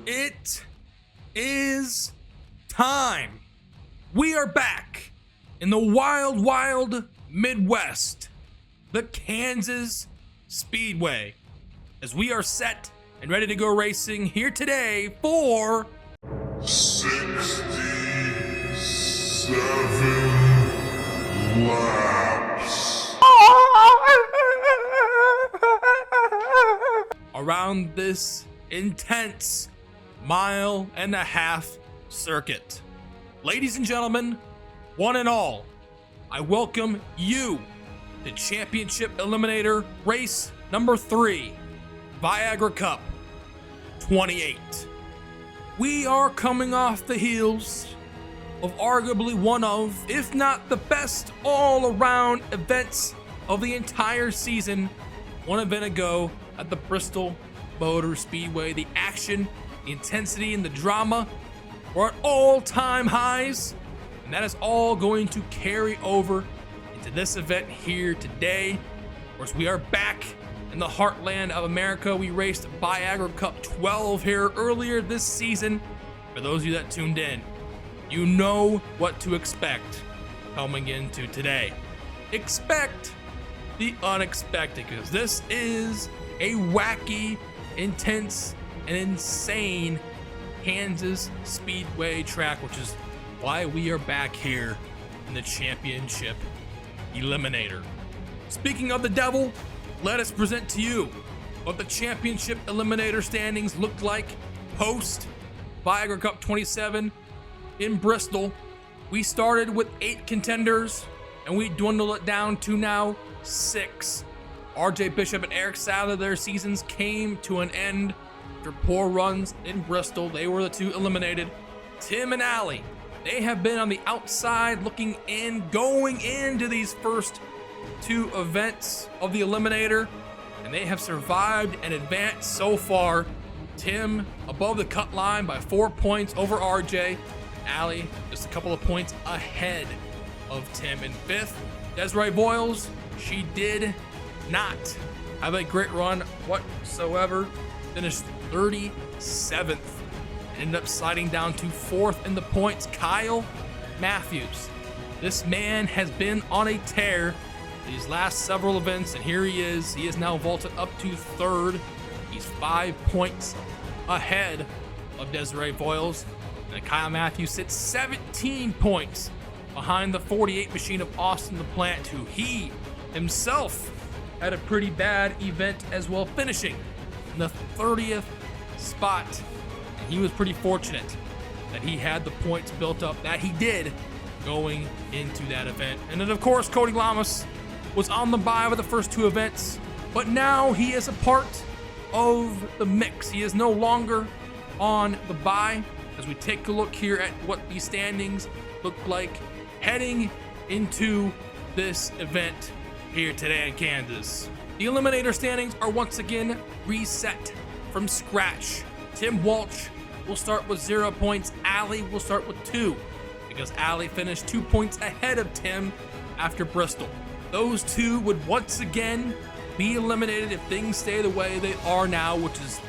It is time. We are back in the wild, wild Midwest, the Kansas Speedway, as we are set and ready to go racing here today for 67 laps. around this intense mile-and-a-half circuit. Ladies and gentlemen, one and all, I welcome you to Championship Eliminator race number 3, Viagra Cup 28. We are coming off the heels of arguably one of, if not the best all-around events of the entire season. One event ago at the Bristol Motor Speedway, the action, the intensity, and the drama were at all-time highs, and that is all going to carry over into this event here today. Of course, we are back in the heartland of America. We raced Viagra Cup 12 here earlier this season. For those of you that tuned in, you know what to expect coming into today. Expect the unexpected, because this is a wacky, intense, and insane Kansas Speedway track, which is why we are back here in the Championship Eliminator. Speaking of the devil, let us present to you what the Championship Eliminator standings looked like post Viagra Cup 27 in Bristol. We started with 8 contenders, and we dwindled it down to now 6. RJ Bishop and Eric Sadler, their seasons came to an end after poor runs in Bristol. They were the 2 eliminated. Tim and Allie, they have been on the outside looking in, going into these first 2 events of the Eliminator, and they have survived and advanced so far. Tim above the cut line by 4 points over RJ. Allie just a couple of points ahead of Tim in 5th. Desiree Boyles, she did not have a great run whatsoever. Finished 37th. Ended up sliding down to 4th in the points. Kyle Matthews. This man has been on a tear these last several events, and here he is. He is now vaulted up to 3rd. He's 5 points ahead of Desiree Boyles. And Kyle Matthews sits 17 points behind the 48 machine of Austin LaPlante, who he himself had a pretty bad event as well, finishing in the 30th spot. And he was pretty fortunate that he had the points built up that he did going into that event. And then, of course, Cody Lamas was on the bye with the first 2 events, but now he is a part of the mix. He is no longer on the bye, as we take a look here at what the standings look like heading into this event here today in Kansas. The Eliminator standings are once again reset from scratch. Tim Walsh will start with 0 points. Allie will start with 2, because Allie finished 2 points ahead of Tim after Bristol. Those 2 would once again be eliminated if things stay the way they are now, which is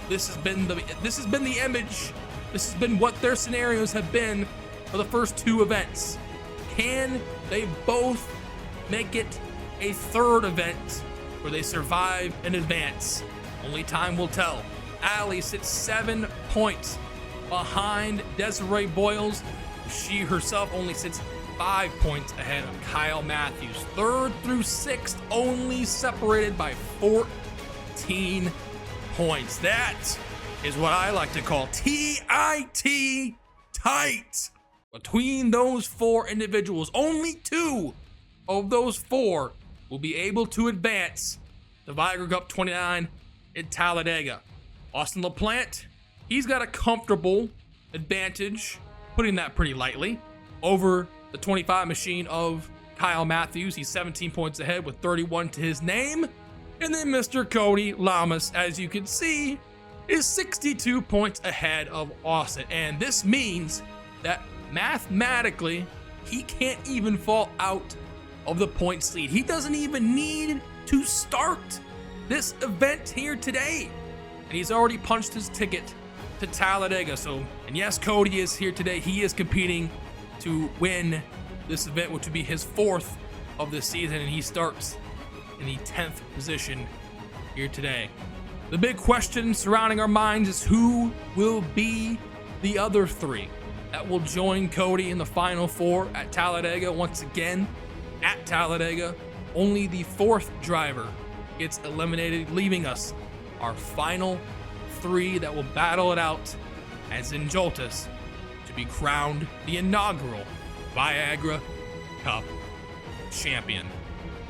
this has been the image. This has been what their scenarios have been for the first 2 events. Can they both make it a 3rd event where they survive and advance? Only time will tell. Allie sits 7 points behind Desiree Boyles. She herself only sits 5 points ahead of Kyle Matthews. 3rd through 6th only separated by 14 points. That is what I like to call TIT, tight. Between those 4 individuals, only 2 of those 4 will be able to advance to Viagra Cup 29 in Talladega. Austin LaPlante, he's got a comfortable advantage, putting that pretty lightly, over the 25 machine of Kyle Matthews. He's 17 points ahead with 31 to his name. And then Mr. Cody Lamas, as you can see, is 62 points ahead of Austin. And this means that mathematically, he can't even fall out of the points lead. He doesn't even need to start this event here today. And he's already punched his ticket to Talladega. And yes, Cody is here today. He is competing to win this event, which would be his 4th of the season, and he starts in the 10th position here today. The big question surrounding our minds is who will be the other 3 that will join Cody in the final 4 at Talladega. Once again, at Talladega, only the 4th driver gets eliminated, leaving us our final 3 that will battle it out as in Joltas to be crowned the inaugural Viagra Cup champion.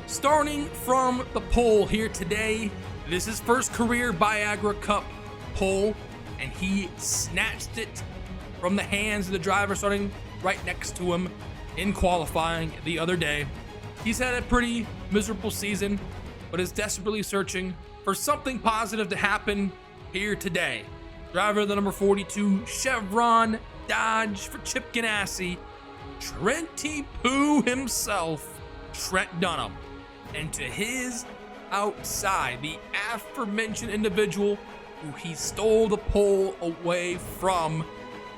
Starting from the pole here today, it is his first career Viagra Cup pole, and he snatched it from the hands of the driver starting right next to him in qualifying the other day. He's had a pretty miserable season, but is desperately searching for something positive to happen here today. Driver of the number 42 Chevron Dodge for Chip Ganassi, Trenty Poo himself, Trent Dunham. And to his outside, the aforementioned individual who he stole the pole away from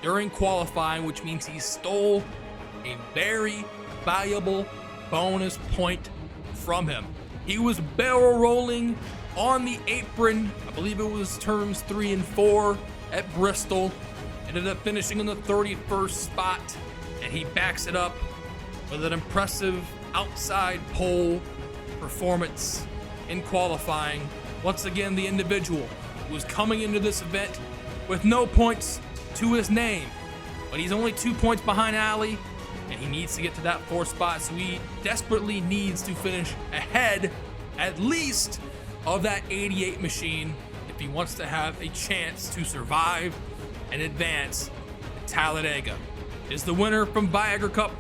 during qualifying, which means he stole a very valuable bonus point from him. He was barrel rolling on the apron. I believe it was turns 3 and 4 at Bristol. Ended up finishing in the 31st spot, and he backs it up with an impressive outside pole performance in qualifying. Once again, the individual who was coming into this event with no points to his name, but he's only 2 points behind Ali, and he needs to get to that 4th spot, so he desperately needs to finish ahead at least of that 88 machine if he wants to have a chance to survive and advance at Talladega. Is the winner from Viagra Cup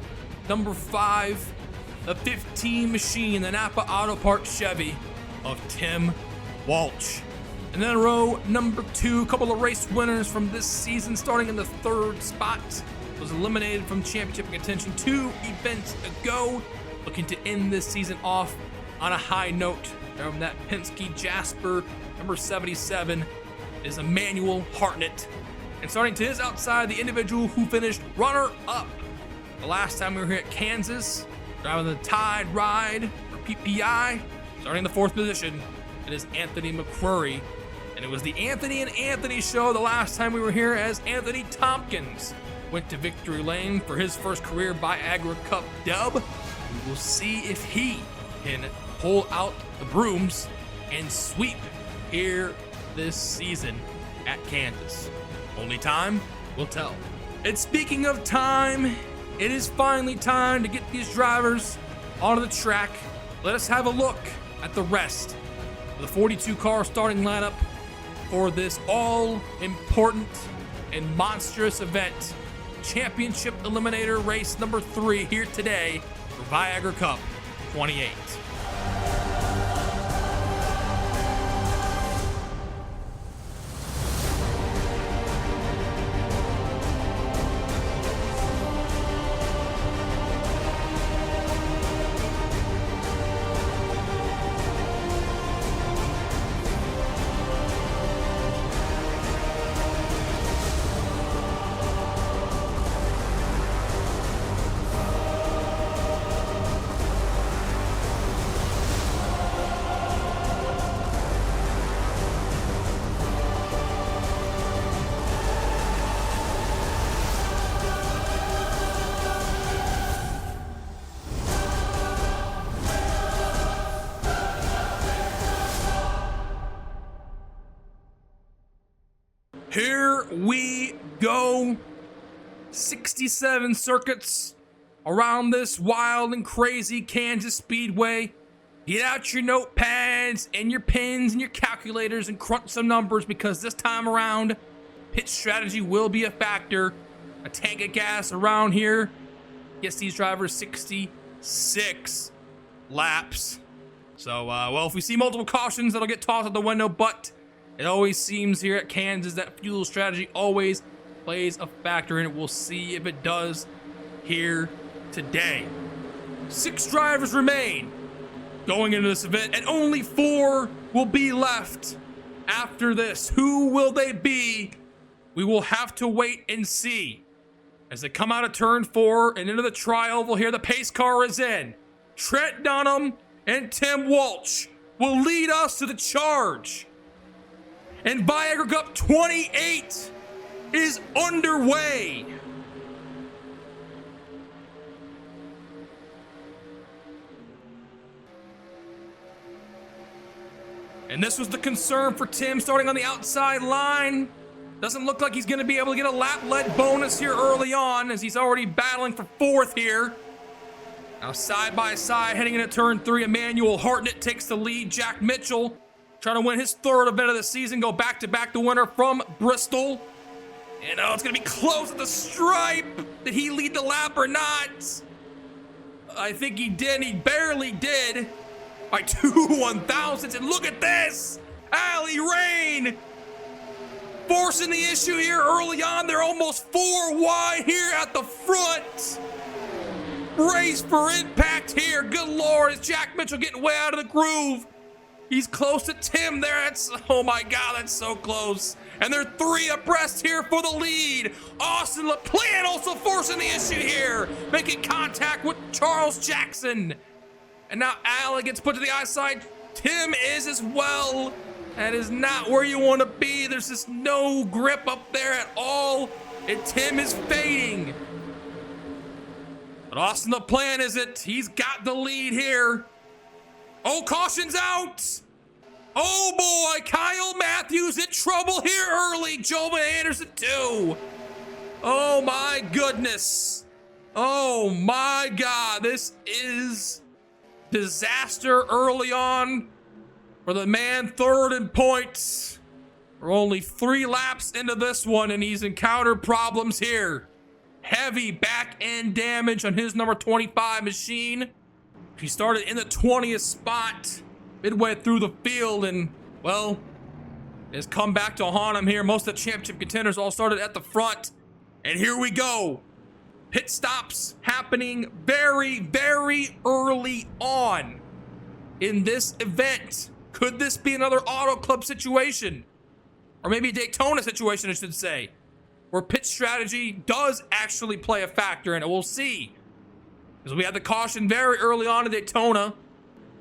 number 5, the 15 machine, the Napa Auto Parts Chevy of Tim Walsh. And then row number 2, a couple of race winners from this season, starting in the 3rd spot, was eliminated from championship contention 2 events ago, looking to end this season off on a high note. From that Penske Jasper number 77 is Emmanuel Hartnett. And starting to his outside, the individual who finished runner-up the last time we were here at Kansas, driving the Tide Ride for PPI, starting in the 4th position, it is Anthony McCrory. And it was the Anthony and Anthony show the last time we were here, as Anthony Tompkins went to victory lane for his first career Viagra Cup dub. We will see if he can pull out the brooms and sweep here this season at Kansas. Only time will tell. And speaking of time, it is finally time to get these drivers onto the track. Let us have a look at the rest of the 42 car starting lineup for this all-important and monstrous event, Championship Eliminator race number 3 here today for Viagra Cup 28. Here we go. 67 circuits around this wild and crazy Kansas Speedway. Get out your notepads and your pens and your calculators and crunch some numbers, because this time around, pit strategy will be a factor. A tank of gas around here gets these drivers 66 laps. So, well, if we see multiple cautions, that'll get tossed out the window, but it always seems here at Kansas that fuel strategy always plays a factor, and we'll see if it does here today. 6 drivers remain going into this event, and only 4 will be left after this. Who will they be? We will have to wait and see. As they come out of turn 4 and into the tri-oval here, the pace car is in. Trent Dunham and Tim Walsh will lead us to the charge. And Viagra Cup 28 is underway. And this was the concern for Tim, starting on the outside line. Doesn't look like he's going to be able to get a lap-led bonus here early on, as he's already battling for 4th here. Now side by side, heading into turn 3, Emmanuel Hartnett takes the lead. Jack Mitchell trying to win his 3rd event of the season, go back-to-back the winner from Bristol. And it's going to be close at the stripe. Did he lead the lap or not? I think he did. He barely did by 2 1/1000ths. And look at this. Allie Rain forcing the issue here early on. They're almost 4 wide here at the front. Brace for impact here. Good Lord, is Jack Mitchell getting way out of the groove. He's close to Tim there. Oh my God, that's so close. And they're 3 abreast here for the lead. Austin LaPlante also forcing the issue here, making contact with Charles Jackson. And now Allen gets put to the outside. Tim is as well. That is not where you want to be. There's just no grip up there at all. And Tim is fading. But Austin LaPlante isn't. He's got the lead here. Oh, caution's out. Oh boy, Kyle Matthews in trouble here early. Jovan Anderson too. Oh my goodness. Oh my God, this is disaster early on for the man 3rd in points. We're only 3 laps into this one and he's encountered problems here. Heavy back end damage on his number 25 machine. He started in the 20th spot midway through the field and, well, has come back to haunt him here. Most of the championship contenders all started at the front. And here we go. Pit stops happening very, very early on in this event. Could this be another Auto Club situation? Or maybe a Daytona situation, I should say, where pit strategy does actually play a factor in it. We'll see. Because we had the caution very early on in Daytona.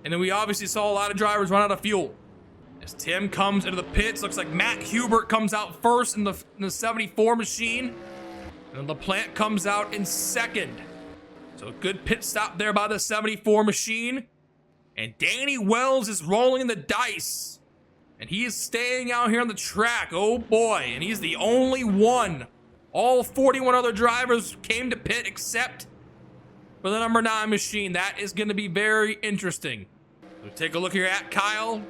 And then we obviously saw a lot of drivers run out of fuel. As Tim comes into the pits, looks like Matt Hubert comes out first in the 74 machine. And LaPlante comes out in 2nd. So a good pit stop there by the 74 machine. And Danny Wells is rolling the dice. And he is staying out here on the track. Oh boy, and he's the only one. All 41 other drivers came to pit except for the number 9 machine. That is going to be very interesting. So take a look here at Kyle.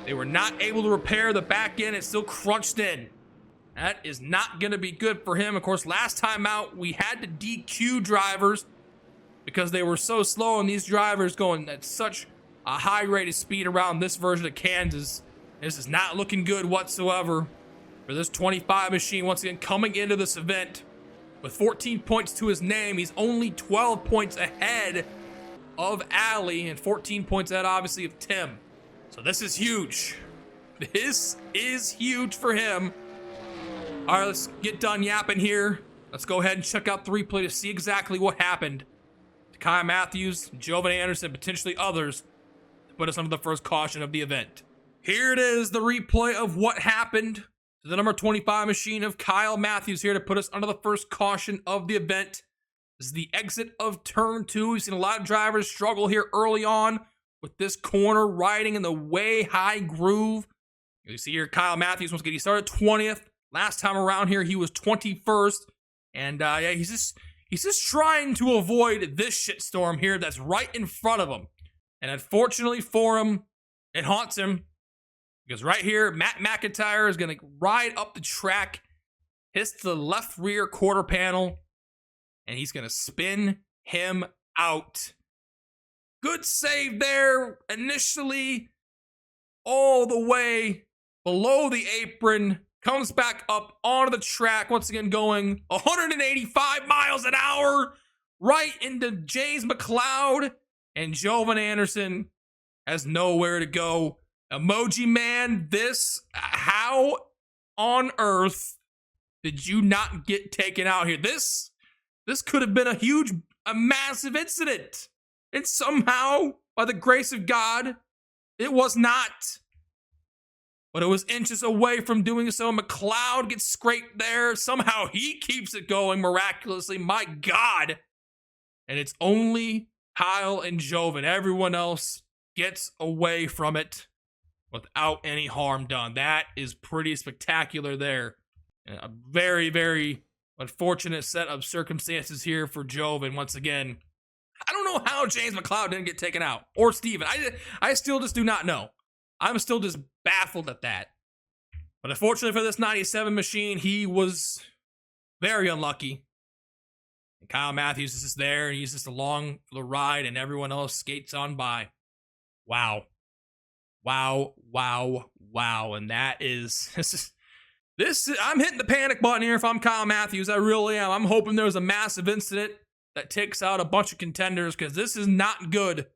They were not able to repair the back end. It's still crunched in. That is not going to be good for him. Of course, last time out, we had to DQ drivers because they were so slow, and these drivers going at such a high rate of speed around this version of Kansas. This is not looking good whatsoever for this 25 machine. Once again, coming into this event with 14 points to his name. He's only 12 points ahead of Allie and 14 points ahead, obviously, of Tim. So this is huge. This is huge for him. All right, let's get done yapping here. Let's go ahead and check out the replay to see exactly what happened to Kyle Matthews, Jovan Anderson, and potentially others to put us under the first caution of the event. Here it is, the replay of what happened to the number 25 machine of Kyle Matthews here to put us under the first caution of the event. This is the exit of turn 2. We've seen a lot of drivers struggle here early on with this corner riding in the way high groove. You see here Kyle Matthews, once again, he started 20th. Last time around here, he was 21st. And yeah, he's just trying to avoid this shitstorm here that's right in front of him. And unfortunately for him, it haunts him. Because right here, Matt McIntyre is going to ride up the track, hits the left rear quarter panel, and he's going to spin him out. Good save there initially, all the way below the apron, comes back up onto the track, once again going 185 miles an hour, right into James McLeod, and Jovan Anderson has nowhere to go. Emoji Man, how on earth did you not get taken out here? This could have been a massive incident. And somehow, by the grace of God, it was not. But it was inches away from doing so. McLeod gets scraped there. Somehow he keeps it going miraculously. My God. And it's only Kyle and Joven. Everyone else gets away from it without any harm done. That is pretty spectacular there. A very, very unfortunate set of circumstances here for Joven. Once again, I don't know how James McLeod didn't get taken out. Or Steven. I still just do not know. I'm still just baffled at that. But unfortunately for this 97 machine, he was very unlucky. And Kyle Matthews is just there, and he's just along for the ride, and everyone else skates on by. Wow. Wow, wow, wow. And that is, I'm hitting the panic button here if I'm Kyle Matthews. I really am. I'm hoping there's a massive incident that takes out a bunch of contenders, because this is not good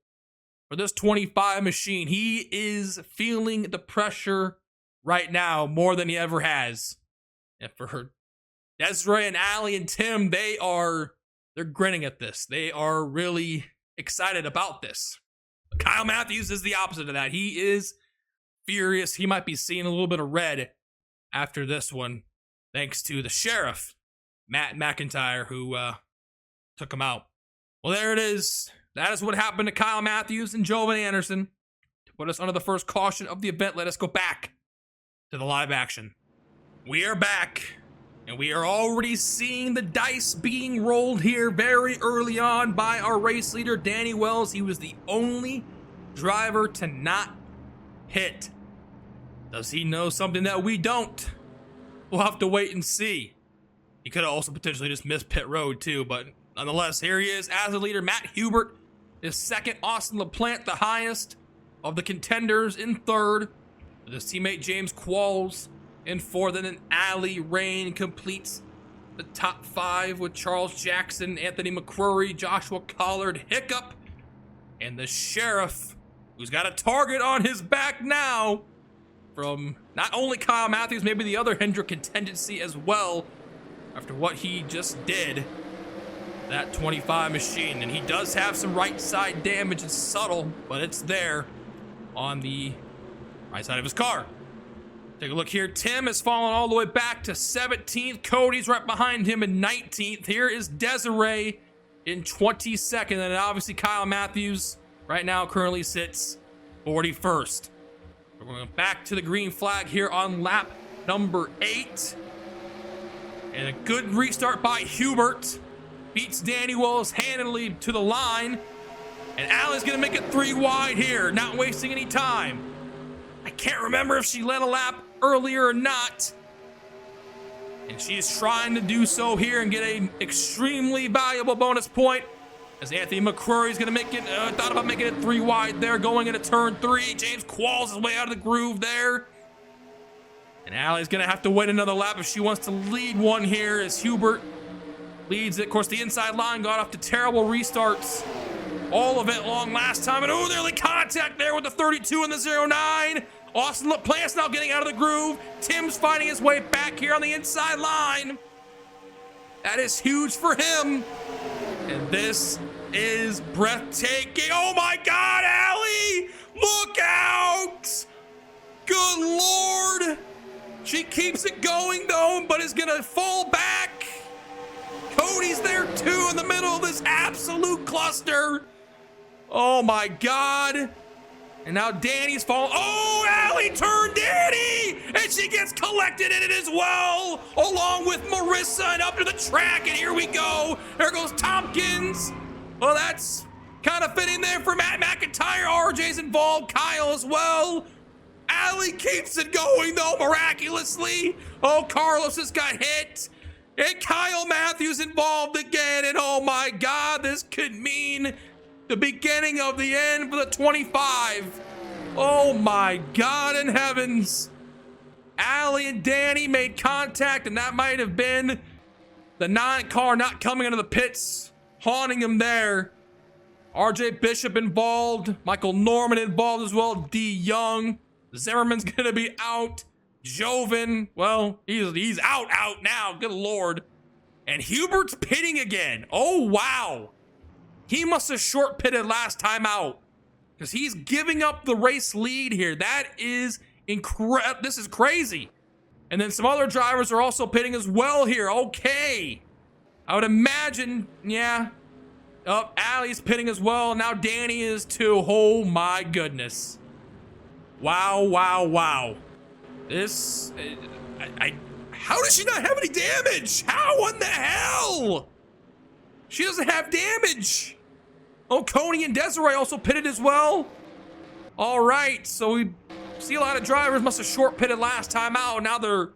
for this 25 machine. He is feeling the pressure right now more than he ever has. And for Desiree and Allie and Tim, they're grinning at this. They are really excited about this. But Kyle Matthews is the opposite of that. He is furious. He might be seeing a little bit of red after this one, thanks to the sheriff, Matt McIntyre, who took him out. Well, there it is. That is what happened to Kyle Matthews and Joven Anderson. To put us under the first caution of the event, let us go back to the live action. We are back, and we are already seeing the dice being rolled here very early on by our race leader, Danny Wells. He was the only driver to not hit. Does he know something that we don't? We'll have to wait and see. He could have also potentially just missed pit road too, but nonetheless, here he is as the leader. Matt Hubert is second. Austin LaPlante, the highest of the contenders, in third. With his teammate James Qualls in fourth. And then Allie Rain completes the top five with Charles Jackson, Anthony McCrory, Joshua Collard, Hiccup, and the sheriff, who's got a target on his back now from not only Kyle Matthews, maybe the other Hendrick contingency as well, after what he just did. That 25 machine, and he does have some right side damage. It's subtle, but it's there on the right side of his car. Take a look here. Tim has fallen all the way back to 17th. Cody's right behind him in 19th. Here is Desiree in 22nd, and obviously Kyle Matthews right now currently sits 41st. We're going back to the green flag here on lap number 8, and a good restart by Hubert. Beats Danny Wells handily to the line. And Allie's going to make it 3 wide here, not wasting any time. I can't remember if she led a lap earlier or not. And she's trying to do so here and get an extremely valuable bonus point, as Anthony McCrory's going to make it, thought about making it 3 wide there, going into turn 3. James Qualls is way out of the groove there. And Allie's going to have to wait another lap if she wants to lead one here, as Hubert leads it. Of course, the inside line got off to terrible restarts all event long last time. And oh, nearly contact there with the 32 and the 09. Austin LaPlante's now getting out of the groove. Tim's finding his way back here on the inside line. That is huge for him. And this is breathtaking. Oh my God, Allie! Look out! Good Lord! She keeps it going though, but is gonna fall back. Cody's there too in the middle of this absolute cluster. Oh my God. And now Danny's falling. Oh, Allie turned Danny! And she gets collected in it as well, along with Marissa, and up to the track. And here we go. There goes Tompkins. Well, that's kind of fitting there for Matt McIntyre. RJ's involved, Kyle as well. Allie keeps it going though, miraculously. Oh, Carlos just got hit. And Kyle Matthews involved again. And oh my God, this could mean the beginning of the end for the 25. Oh my God in heavens. Allie and Danny made contact, and that might have been the 9 car not coming into the pits, haunting him there. RJ Bishop involved, Michael Norman involved as well, D Young. Zimmerman's gonna be out. Joven, well, he's out now. Good Lord. And Hubert's pitting again. Oh, wow. He must have short pitted last time out because he's giving up the race lead here. That is incredible. This is crazy. And then some other drivers are also pitting as well here. Okay. I would imagine, yeah. Oh, Allie's pitting as well. Now Danny is too. Oh my goodness. Wow. This, how does she not have any damage? How in the hell? She doesn't have damage. Oh, Coney and Desiree also pitted as well. All right, so we see a lot of drivers must have short pitted last time out. Now they're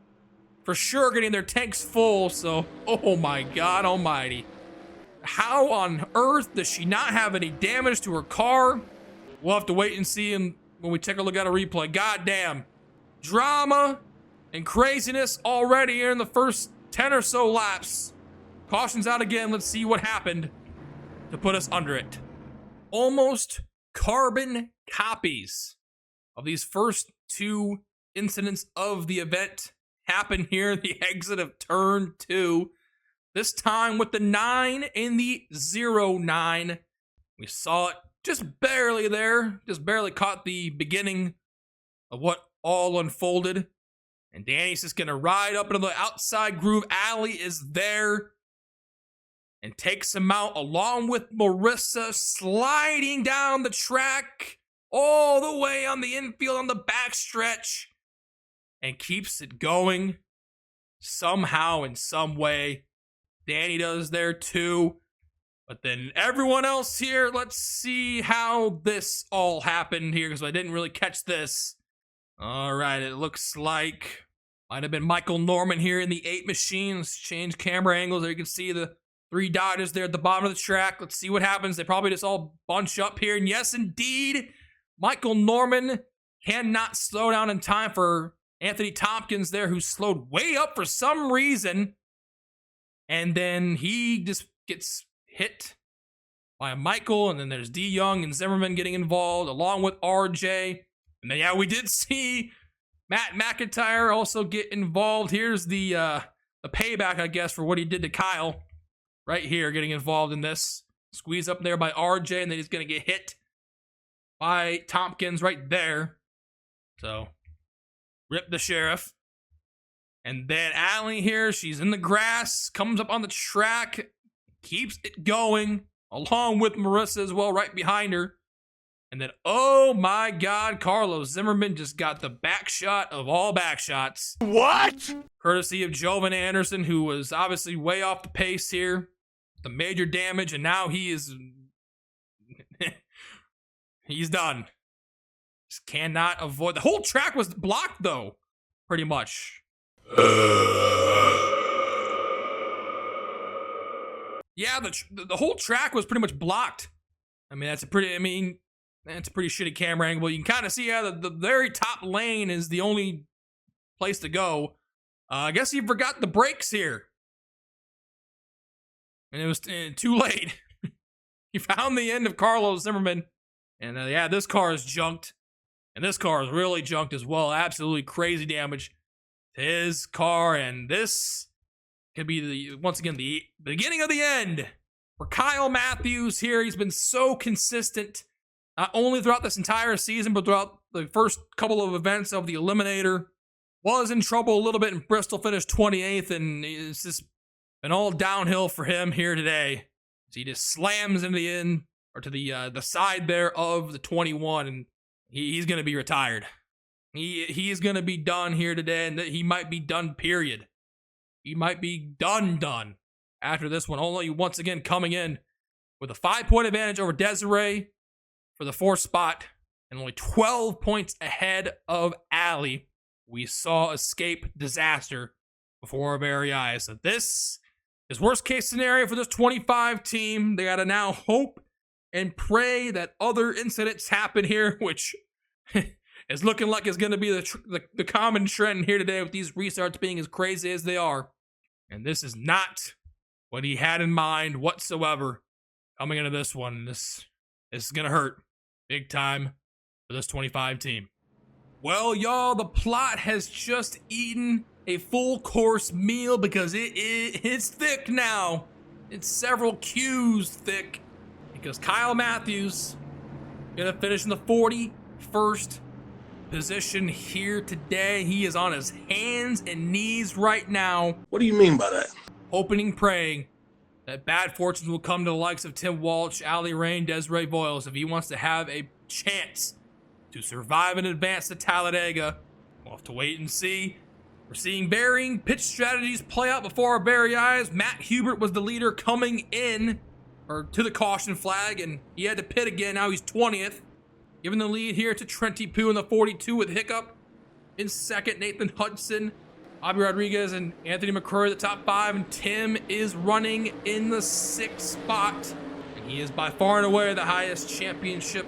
for sure getting their tanks full. So, oh my God almighty. How on earth does she not have any damage to her car? We'll have to wait and see when we take a look at a replay. God damn. Drama and craziness already here in the first 10 or so laps. Caution's out again. Let's see what happened to put us under it. Almost carbon copies of these first two incidents of the event happen here. The exit of turn 2. This time with the 9 and the 0-9. We saw it just barely there. Just barely caught the beginning of what all unfolded. And Danny's just going to ride up into the outside groove. Allie is there and takes him out along with Marissa, sliding down the track all the way on the infield on the backstretch and keeps it going somehow in some way. Danny does there too. But then everyone else here, let's see how this all happened here because I didn't really catch this. All right, it looks like might have been Michael Norman here in the 8 machine. Let's change camera angles. There you can see the 3 Dodgers there at the bottom of the track. Let's see what happens. They probably just all bunch up here. And yes, indeed, Michael Norman cannot slow down in time for Anthony Tompkins there, who slowed way up for some reason. And then he just gets hit by Michael. And then there's D. Young and Zimmerman getting involved, along with RJ. And then, yeah, we did see Matt McIntyre also get involved. Here's the payback, I guess, for what he did to Kyle. Right here, getting involved in this. Squeeze up there by RJ, and then he's going to get hit by Tompkins right there. So, rip the sheriff. And then Allie here, she's in the grass, comes up on the track, keeps it going, along with Marissa as well, right behind her. And then, oh my God, Carlos Zimmerman just got the back shot of all back shots. What? Courtesy of Jovan Anderson, who was obviously way off the pace here. The major damage, and now he is... he's done. Just cannot avoid... The whole track was blocked, though, pretty much. Yeah, the whole track was pretty much blocked. I mean, that's a pretty shitty camera angle. You can kind of see how the very top lane is the only place to go. I guess he forgot the brakes here. And it was too late. He found the end of Carlos Zimmerman. And yeah, this car is junked. And this car is really junked as well. Absolutely crazy damage to his car. And this could be, once again, the beginning of the end for Kyle Matthews here. He's been so consistent. Not only throughout this entire season, but throughout the first couple of events of the Eliminator. Was in trouble a little bit in Bristol, finished 28th, and it's just been all downhill for him here today. So he just slams into the end, or to the side there of the 21, and he's going to be retired. He's going to be done here today, and he might be done, period. He might be done after this one. Only once again coming in with a 5-point advantage over Desiree for the 4th spot, and only 12 points ahead of Allie. We saw escape disaster before our very eyes. So this is worst case scenario for this 25 team. They got to now hope and pray that other incidents happen here, which is looking like it's going to be the common trend here today with these restarts being as crazy as they are. And this is not what he had in mind whatsoever coming into this one. This is going to hurt big time for this 25 team. Well, y'all, the plot has just eaten a full course meal because it's thick now. It's several Q's thick because Kyle Matthews gonna finish in the 41st position here today. He is on his hands and knees right now. What do you mean by that? Hoping and praying that bad fortunes will come to the likes of Tim Walsh, Ali Rain, Desiree Voiles if he wants to have a chance to survive and advance to Talladega. We'll have to wait and see. We're seeing varying pitch strategies play out before our very eyes. Matt Hubert was the leader coming in, or to the caution flag, and he had to pit again. Now he's 20th. Giving the lead here to Trenty Poo in the 42 with Hiccup. In second, Nathan Hudson, Bobby Rodriguez, and Anthony McCrory, the top 5, and Tim is running in the 6th spot. And he is by far and away the highest championship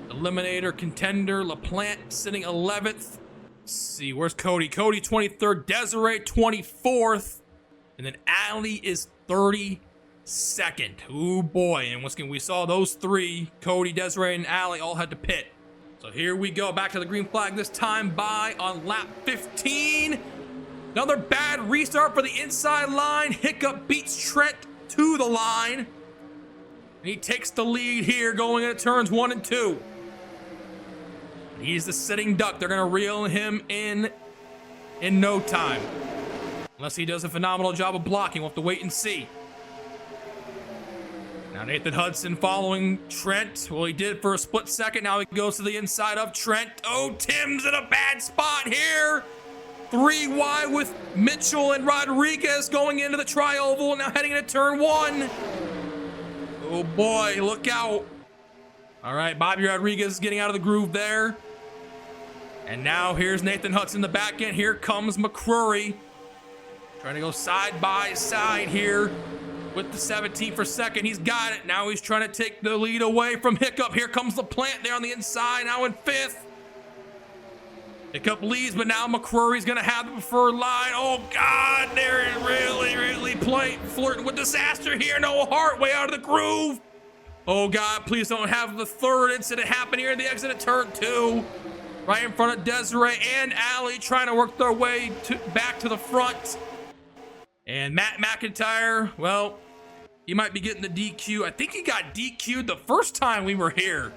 eliminator contender. LaPlante sitting 11th. Let's see, where's Cody? Cody 23rd, Desiree 24th, and then Ali is 32nd. Oh boy, and we saw those three, Cody, Desiree, and Ali, all had to pit. So here we go, back to the green flag, this time by on lap 15. Another bad restart for the inside line. Hiccup beats Trent to the line. And he takes the lead here going into turns 1 and 2. He's the sitting duck. They're going to reel him in no time. Unless he does a phenomenal job of blocking. We'll have to wait and see. Now Nathan Hudson following Trent. Well, he did for a split second. Now he goes to the inside of Trent. Oh, Tim's in a bad spot here. 3 wide with Mitchell and Rodriguez going into the tri-oval. Now heading into turn 1. Oh boy, look out. All right, Bobby Rodriguez is getting out of the groove there. And now here's Nathan Hudson in the back end. Here comes McCrory. Trying to go side by side here with the 17 for second. He's got it. Now he's trying to take the lead away from Hiccup. Here comes LaPlante there on the inside, now in 5th. Hiccup leads, but now McCrory's gonna have the preferred line. Oh God, they're really flirting with disaster here. No Hart way out of the groove. Oh God, please don't have the third incident happen here at the exit of turn 2. Right in front of Desiree and Ali trying to work their way back to the front. And Matt McIntyre, well, he might be getting the DQ. I think he got DQ'd the first time we were here.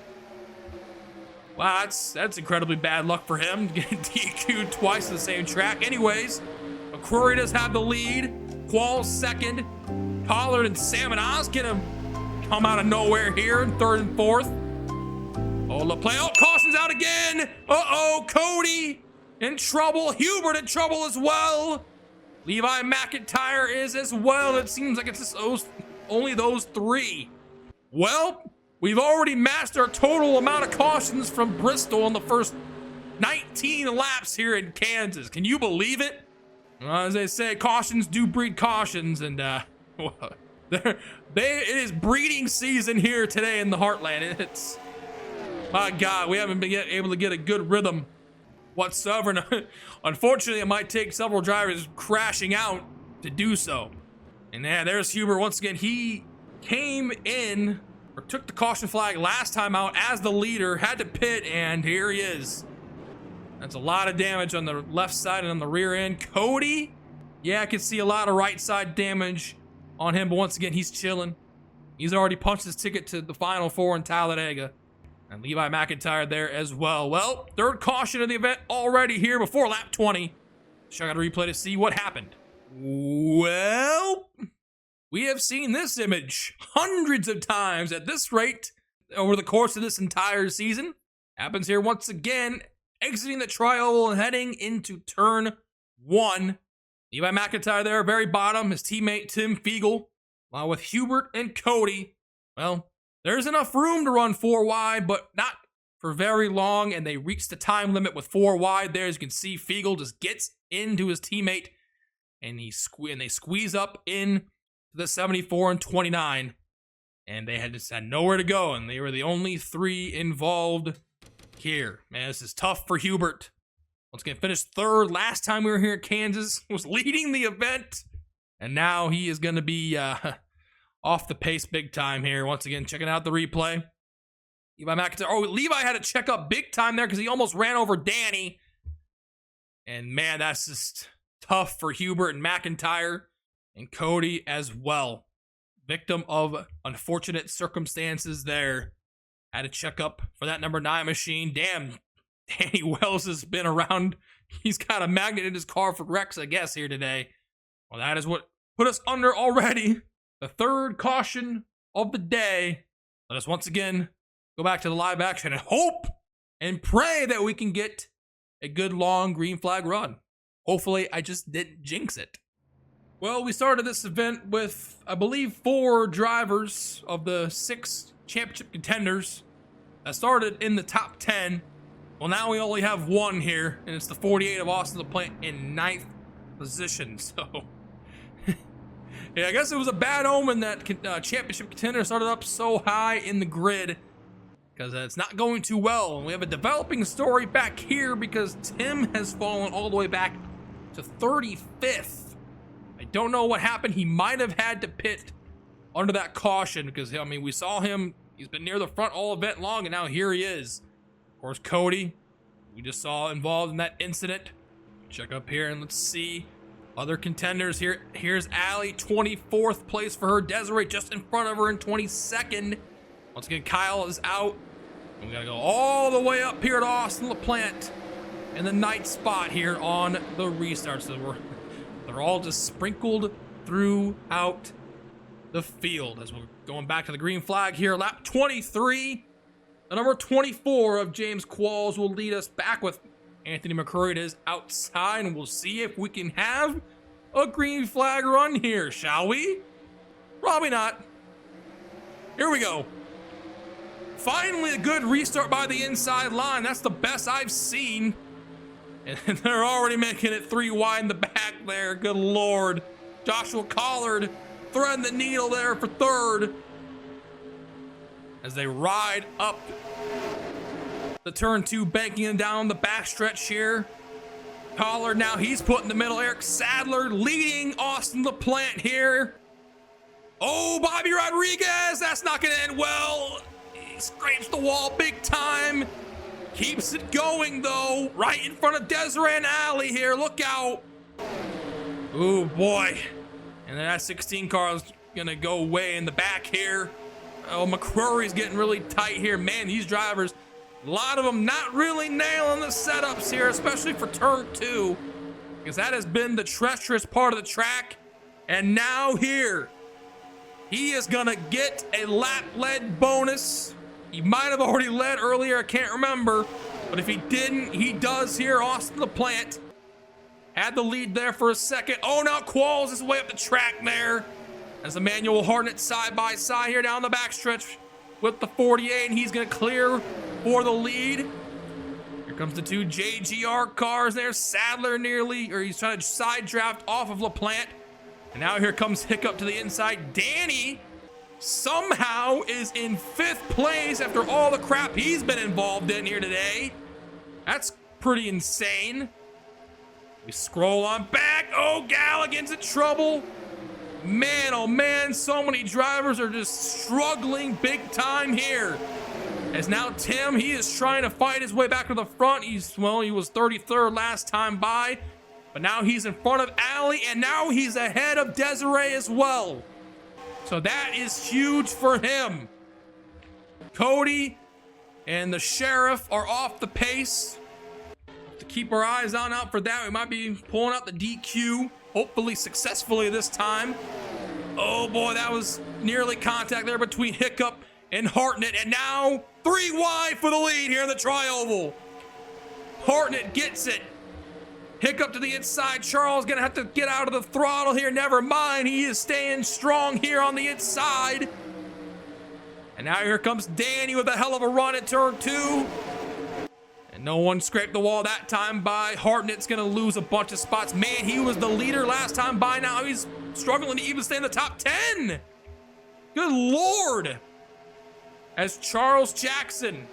Wow, that's incredibly bad luck for him, getting DQ'd twice on the same track. Anyways, McCrory does have the lead. Qual's second. Pollard and Salmon Oz gonna come out of nowhere here in 3rd and 4th. Oh, LaPlante, oh, caution's out again. Uh-oh, Cody in trouble. Hubert in trouble as well. Levi McIntyre is as well. It seems like it's just only those 3. Well, we've already matched our total amount of cautions from Bristol in the first 19 laps here in Kansas. Can you believe it? Well, as they say, cautions do breed cautions, and it is breeding season here today in the Heartland. It's, my God, we haven't been able to get a good rhythm whatsoever. And unfortunately, it might take several drivers crashing out to do so. And yeah, there's Hubert once again. He came in, or took the caution flag last time out as the leader, had to pit, and here he is. That's a lot of damage on the left side and on the rear end. Cody, yeah, I can see a lot of right side damage on him, but once again, he's chilling. He's already punched his ticket to the Final 4 in Talladega. And Levi McIntyre there as well. Well, 3rd caution of the event already here before lap 20. So I got to replay to see what happened. Well, we have seen this image hundreds of times at this rate over the course of this entire season. Happens here once again, exiting the tri-oval and heading into turn 1. Levi McIntyre there, very bottom, his teammate Tim Fiegel, along with Hubert and Cody. Well, there's enough room to run 4 wide, but not for very long, and they reach the time limit with 4 wide there. As you can see, Fiegel just gets into his teammate, and they squeeze up in to the 74 and 29, and they just had nowhere to go, and they were the only 3 involved here. Man, this is tough for Hubert. Once again, finished 3rd. Last time we were here in Kansas, was leading the event, and now he is going to be off the pace big time here. Once again, checking out the replay. Levi McIntyre. Oh, Levi had to check up big time there because he almost ran over Danny. And man, that's just tough for Hubert and McIntyre and Cody as well. Victim of unfortunate circumstances there. Had to check up for that number 9 machine. Damn, Danny Wells has been around. He's got a magnet in his car for Rex, I guess, here today. Well, that is what put us under already. The third caution of the day. Let us once again go back to the live action and hope and pray that we can get a good long green flag run. Hopefully, I just didn't jinx it. Well, we started this event with, I believe, 4 drivers of the 6 championship contenders that started in the top 10. Well, now we only have 1 here, and it's the 48 of Austin LaPlante in 9th position. So, yeah, I guess it was a bad omen that championship contender started up so high in the grid, because it's not going too well. And we have a developing story back here because Tim has fallen all the way back to 35th. I don't know what happened. He might have had to pit under that caution because, I mean, we saw him. He's been near the front all event long, and now here he is. Of course, Cody, we just saw involved in that incident. Check up here and let's see other contenders here. Here's Allie, 24th place for her. Desiree just in front of her in 22nd. Once again, Kyle is out. And we gotta go all the way up here to Austin LaPlante in the 9th spot here on the restart. So they're all just sprinkled throughout the field as we're going back to the green flag here. Lap 23. The number 24 of James Qualls will lead us back with Anthony McCrory. It is outside, and we'll see if we can have a green flag run here, shall we? Probably not. Here we go. Finally, a good restart by the inside line. That's the best I've seen. And they're already making it 3 wide in the back there. Good Lord. Joshua Collard threading the needle there for 3rd. As they ride up the turn 2, banking it down the backstretch here. Collard now, he's put in the middle. Eric Sadler leading Austin LaPlante here. Oh, Bobby Rodriguez, that's not going to end well. He scrapes the wall big time. Keeps it going, though, right in front of Desiree and Allie here. Look out. Oh, boy. And then that 16 car is going to go way in the back here. Oh, McCrory's getting really tight here. Man, these drivers, a lot of them not really nailing the setups here, especially for turn 2, because that has been the treacherous part of the track. And now here, he is gonna get a lap lead bonus. He might have already led earlier, I can't remember, but if he didn't, he does here. Austin LaPlante had the lead there for a second. Oh, now Qualls is way up the track there. As Emmanuel Hartnett side by side here down the backstretch with the 48, and he's gonna clear for the lead. Here comes the 2 JGR cars there. Sadler nearly, or he's trying to side draft off of LaPlante. And now here comes Hiccup to the inside. Danny somehow is in 5th place after all the crap he's been involved in here today. That's pretty insane. We scroll on back. Oh, Galligan's in trouble. Man, oh man, so many drivers are just struggling big time here. As now Tim, he is trying to fight his way back to the front. He was 33rd last time by, but now he's in front of Allie, and now he's ahead of Desiree as well. So that is huge for him. Cody and the Sheriff are off the pace. To keep our eyes out for that. We might be pulling out the DQ. Hopefully successfully this time. Oh boy, that was nearly contact there between Hiccup and Hartnett. And now 3 wide for the lead here in the tri-oval. Hartnett gets it. Hiccup to the inside. Charles gonna have to get out of the throttle here. Never mind, he is staying strong here on the inside. And now here comes Danny with a hell of a run at turn 2. And no one scraped the wall that time by. Hartnett's gonna lose a bunch of spots. Man, he was the leader last time by. Now he's struggling to even stay in the top 10. Good Lord. As Charles Jackson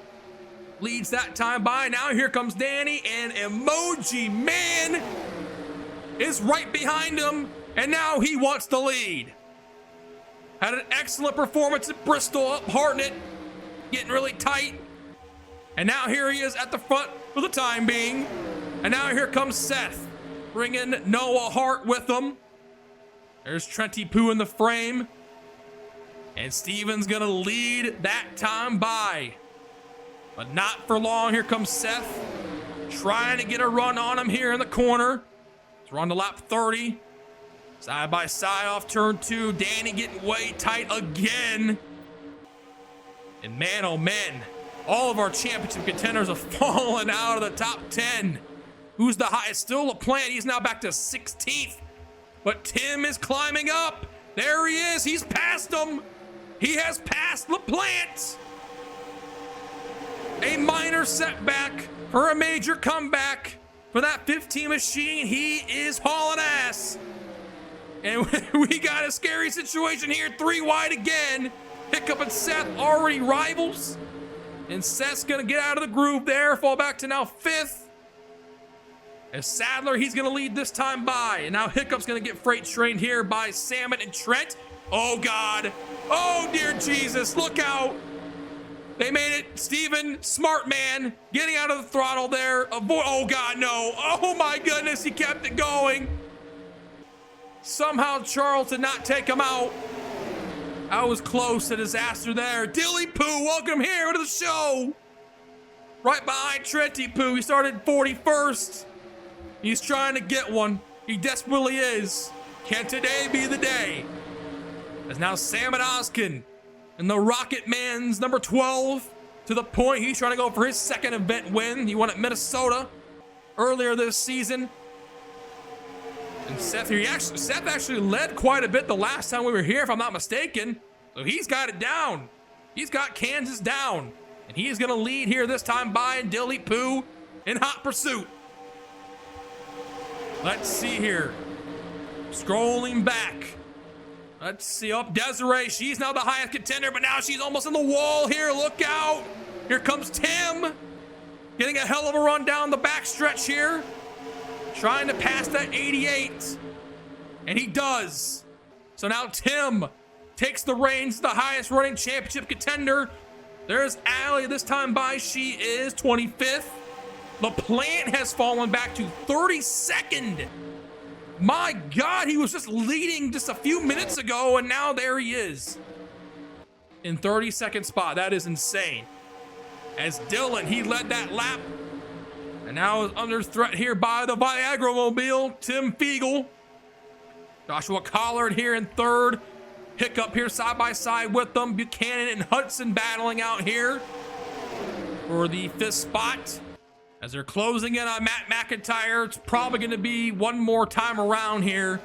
leads that time by. Now here comes Danny, and Emoji Man is right behind him, and now he wants the lead. Had an excellent performance at Bristol up Hartnett. getting really tight. And now here he is at the front for the time being. And now here comes Seth, bringing Noah Hart with him. There's Trenty Poo in the frame. And Steven's gonna lead that time by. But not for long. Here comes Seth, trying to get a run on him here in the corner. We're on to lap 30. Side by side off turn 2. Danny getting way tight again. And man, oh man, all of our championship contenders have fallen out of the top 10. Who's the highest? Still LaPlante. He's now back to 16th. But Tim is climbing up. There he is. He's passed him. He has passed LaPlante. A minor setback for a major comeback. For that 15 machine, he is hauling ass. And we got a scary situation here. 3 wide again. Hiccup and Seth already rivals. And Seth's gonna get out of the groove there. Fall back to now 5th. As Sadler, he's gonna lead this time by. And now Hiccup's gonna get freight trained here by Salmon and Trent. Oh God. Oh dear Jesus, look out. They made it. Steven, smart man, getting out of the throttle there. Avoid. Oh God, no. Oh my goodness, he kept it going. Somehow Charles did not take him out. I was close. A disaster there. Dilly Poo, welcome here to the show. Right behind Trenty Poo. He started 41st. He's trying to get one. He desperately is. Can today be the day? As now Salmon Oskin and the Rocket Man's number 12 to the point. He's trying to go for his second event win. He won at Minnesota earlier this season. And Seth here, Seth actually led quite a bit the last time we were here, if I'm not mistaken. So he's got it down. He's got Kansas down. And he is going to lead here this time by Dilly Poo in hot pursuit. Let's see here. Scrolling back. Let's see up Desiree. She's now the highest contender, but now she's almost in the wall here. Look out. Here comes Tim. Getting a hell of a run down the backstretch here. Trying to pass that 88. And he does. So now Tim takes the reins, the highest running championship contender. There's Allie this time by. She is 25th. LaPlante has fallen back to 32nd. My God, he was just leading just a few minutes ago, and now there he is in 32nd spot. That is insane. As Dylan, he led that lap, and now is under threat here by the Viagra Mobile. Tim Fiegel, Joshua Collard here in 3rd. Hiccup here side by side with them. Buchanan and Hudson battling out here for the 5th spot. As they're closing in on Matt McIntyre, it's probably going to be one more time around here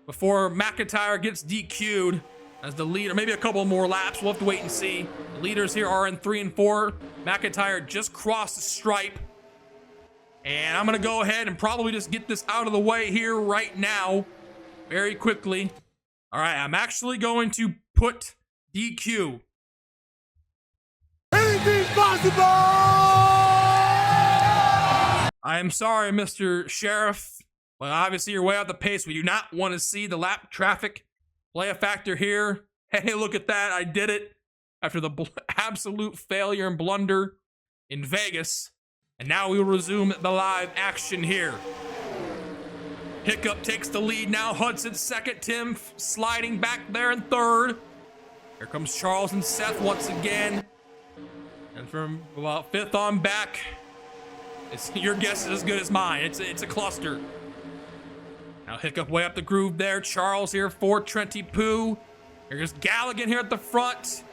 before McIntyre gets DQ'd as the leader. Maybe a couple more laps. We'll have to wait and see. The leaders here are in 3 and 4. McIntyre just crossed the stripe. And I'm going to go ahead and probably just get this out of the way here right now very quickly. All right, I'm actually going to put DQ. Anything's possible! I am sorry, Mr. Sheriff. Well, obviously you're way out the pace. We do not want to see the lap traffic play a factor here. Hey, look at that. I did it after the absolute failure and blunder in Vegas. And now we will resume the live action here. Hiccup takes the lead now. Hudson 2nd. Tim sliding back there in 3rd. Here comes Charles and Seth once again. And from about 5th on back, your guess is as good as mine. It's a cluster. Now Hiccup way up the groove there. Charles here for Trenty Poo. Here's Galligan here at the front.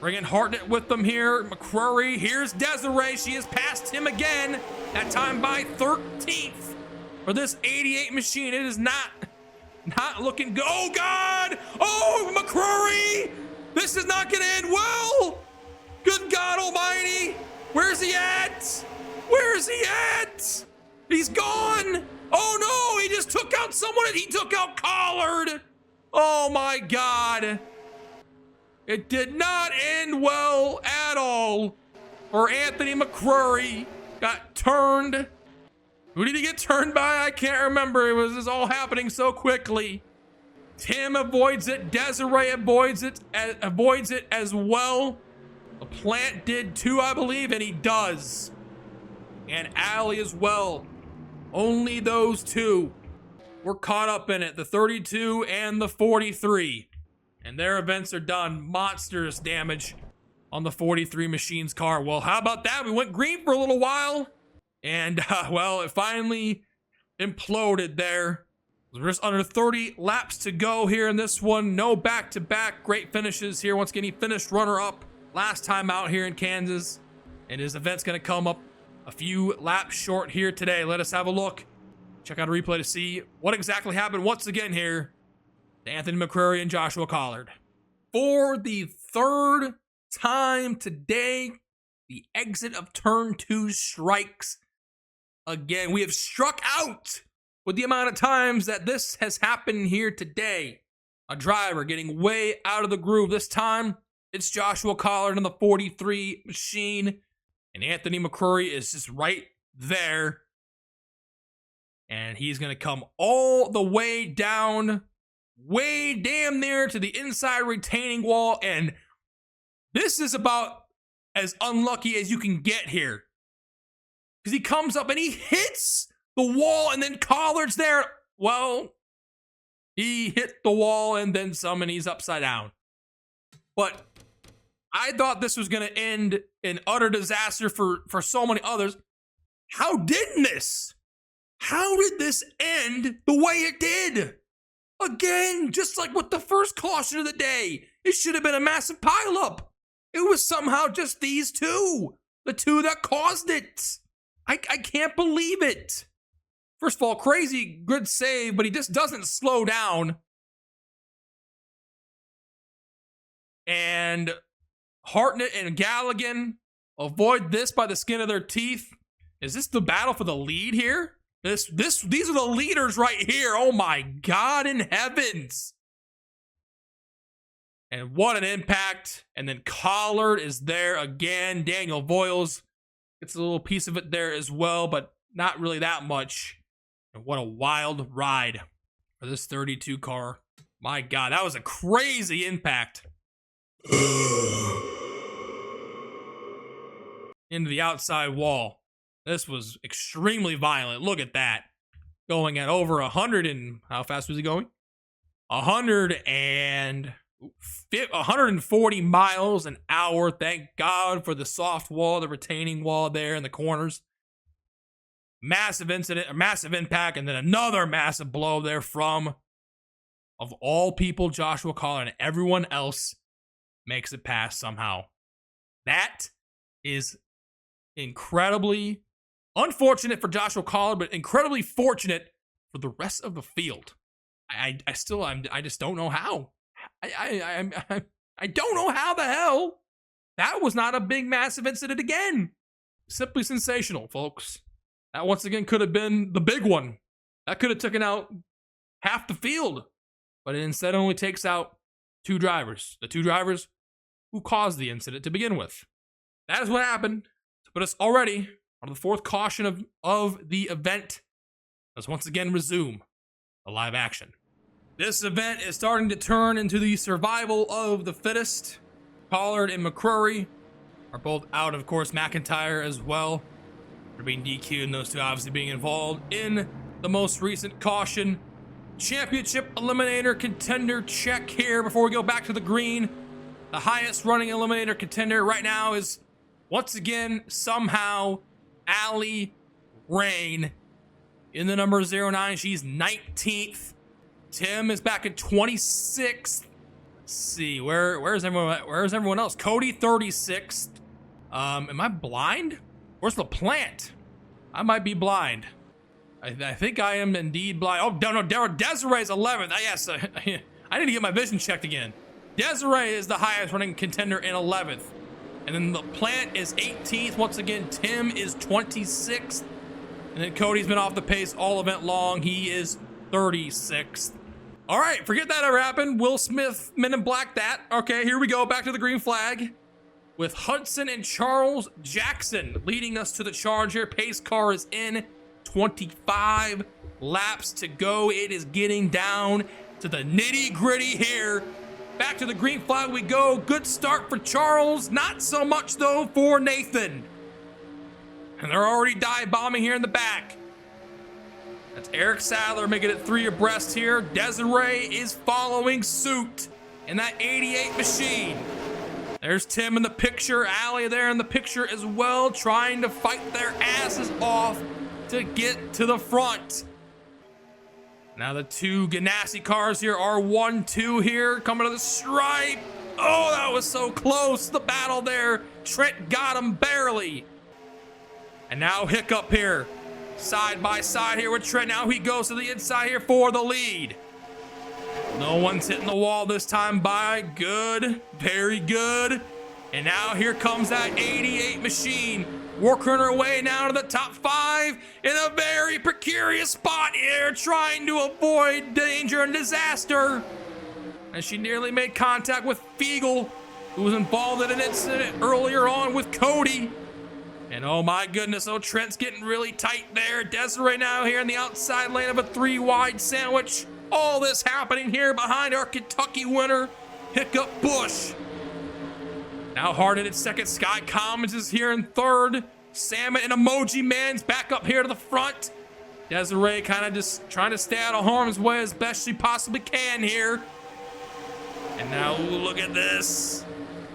Bringing Hartnett with them here. McCrory. Here's Desiree. She has passed him again. That time by 13th. For this 88 machine, it is not looking good. Oh God! Oh, McCrory! This is not gonna end well! Good God Almighty! Where's he at? Where's he at? He's gone! Oh no, he just took out someone and he took out Collard! Oh my God. It did not end well at all for Anthony McCrory. Got turned. Who did he get turned by? I can't remember. It was just all happening so quickly. Tim avoids it. Desiree avoids it as well. The Plant did too, I believe, and he does. And Alley as well. Only those two were caught up in it, the 32 and the 43. And their events are done. Monstrous damage on the 43 Machines car. Well, how about that? We went green for a little while. And, well, it finally imploded there. We're just under 30 laps to go here in this one. No back-to-back great finishes here. Once again, he finished runner-up last time out here in Kansas. And his event's going to come up a few laps short here today. Let us have a look. Check out a replay to see what exactly happened once again here to Anthony McCreary and Joshua Collard. For the third time today, the exit of turn 2 strikes again. We have struck out with the amount of times that this has happened here today. A driver getting way out of the groove. This time, it's Joshua Collard in the 43 machine. And Anthony McCreary is just right there. And he's going to come all the way down, way damn near to the inside retaining wall. And this is about as unlucky as you can get here. Because he comes up and he hits the wall, and then Collard's there. Well, he hit the wall and then some, and he's upside down. But I thought this was going to end in utter disaster for so many others. How didn't this? How did this end the way it did? Again, just like with the first caution of the day, it should have been a massive pileup. It was somehow just these two, the two that caused it. I can't believe it. First of all, crazy good save, but he just doesn't slow down. And Hartnett and Galligan avoid this by the skin of their teeth. Is this the battle for the lead here? These are the leaders right here. Oh my God in heavens. And what an impact. And then Collard is there again. Daniel Voiles gets a little piece of it there as well, but not really that much. And what a wild ride for this 32 car. My God, that was a crazy impact. Into the outside wall. This was extremely violent. Look at that. Going at over 100 and... How fast was he going? 140 miles an hour. Thank God for the soft wall, the retaining wall there in the corners. Massive incident, a massive impact, and then another massive blow there from, of all people, Joshua Collard, and everyone else makes it past somehow. That is incredibly unfortunate for Joshua Collard, but incredibly fortunate for the rest of the field. I just don't know how. I don't know how the hell that was not a big, massive incident again. Simply sensational, folks. That once again could have been the big one. That could have taken out half the field, but it instead only takes out two drivers. The two drivers who caused the incident to begin with. That is what happened to put us already on the fourth caution of the event. Let's once again resume the live action. This event is starting to turn into the survival of the fittest. Collard and McCreary are both out, of course, McIntyre as well. They're being DQ'd, and those two obviously being involved in the most recent caution. Championship Eliminator contender check here before we go back to the green. The highest running Eliminator contender right now is, once again, somehow, Allie Rain in the number 09. She's 19th. Tim is back at 26th. Let's see, where's everyone else? Cody 36th. Am I blind? Where's the Plant? I might be blind. I think I am indeed blind. Oh, no, Desiree's 11th. Yes, I need to get my vision checked again. Desiree is the highest running contender in 11th. And then the Plant is 18th. Once again, Tim is 26th. And then Cody's been off the pace all event long. He is 36th. All right, forget that ever happened. Will Smith, Men in Black that. Okay, here we go. Back to the green flag. With Hudson and Charles Jackson leading us to the charge here. Pace car is in. 25 laps to go. It is getting down to the nitty gritty here Back to the green flag we go. Good start for Charles. Not so much, though, for Nathan. And they're already dive bombing here in the back. That's Eric Sadler making it 3 abreast here. Desiree is following suit in that 88 machine. There's Tim in the picture. Allie there in the picture as well, trying to fight their asses off to get to the front. Now the 2 Ganassi cars here are 1-2 here, coming to the stripe. Oh, that was so close, the battle there. Trent got him barely. And now Hiccup here, side by side here with Trent. Now he goes to the inside here for the lead. No one's hitting the wall this time by. Good, very good. And now here comes that 88 machine, working her way now to the top 5 in a very precarious spot here, trying to avoid danger and disaster. And she nearly made contact with Fiegel, who was involved in an incident earlier on with Cody. And oh my goodness, oh, Trent's getting really tight there. Desiree now here in the outside lane of a 3-wide sandwich. All this happening here behind our Kentucky winner, Hiccup Bush. Now Harden in second. Sky Commons is here in third. Salmon and Emoji Man's back up here to the front. Desiree kind of just trying to stay out of harm's way as best she possibly can here. And now look at this.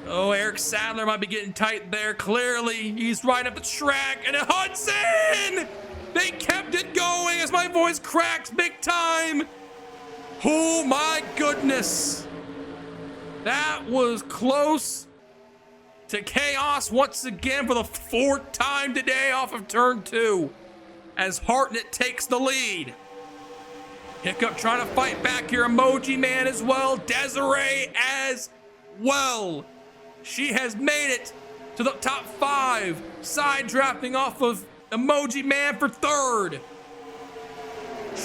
Oh, Eric Sadler might be getting tight there. Clearly, he's right up the track. And Hudson! They kept it going as my voice cracks big time. Oh my goodness. That was close to chaos once again for the 4th time today off of turn 2 as Hartnett takes the lead. Hiccup trying to fight back here. Emoji Man as well. Desiree as well. She has made it to the top 5. Side drafting off of Emoji Man for 3rd.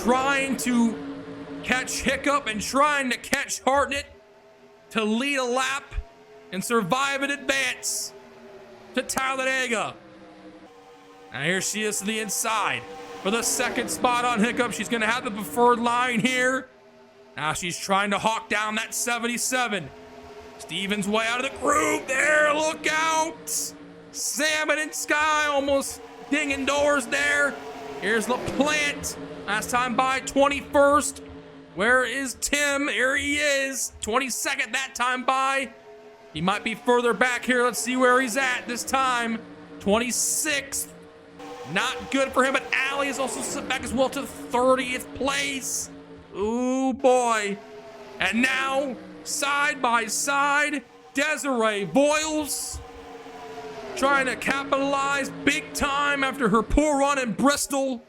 Trying to catch Hiccup and trying to catch Hartnett to lead a lap and survive and advance to Talladega. Now here she is to the inside for the 2nd spot on Hiccup. She's going to have the preferred line here. Now she's trying to hawk down that 77. Stevens way out of the groove there. Look out. Salmon and Sky almost dinging doors there. Here's LaPlante. Last time by 21st. Where is Tim? Here he is. 22nd that time by. He might be further back here. Let's see where he's at this time. 26th. Not good for him, but Allie is also sent back as well to 30th place. Ooh, boy. And now, side by side, Desiree Voiles trying to capitalize big time after her poor run in Bristol.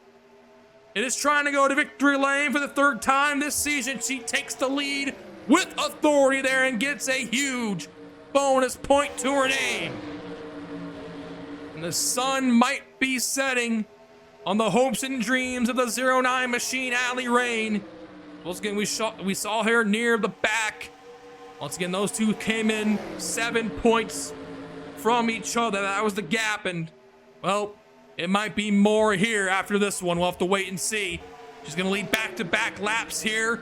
It is trying to go to victory lane for the 3rd time this season. She takes the lead with authority there and gets a huge bonus point to her name. And the sun might be setting on the hopes and dreams of the 09 machine, Allie Rain. Once again, we saw her near the back. Once again, those two came in 7 points from each other. That was the gap, and well, it might be more here after this one. We'll have to wait and see. She's gonna lead back-to-back laps here.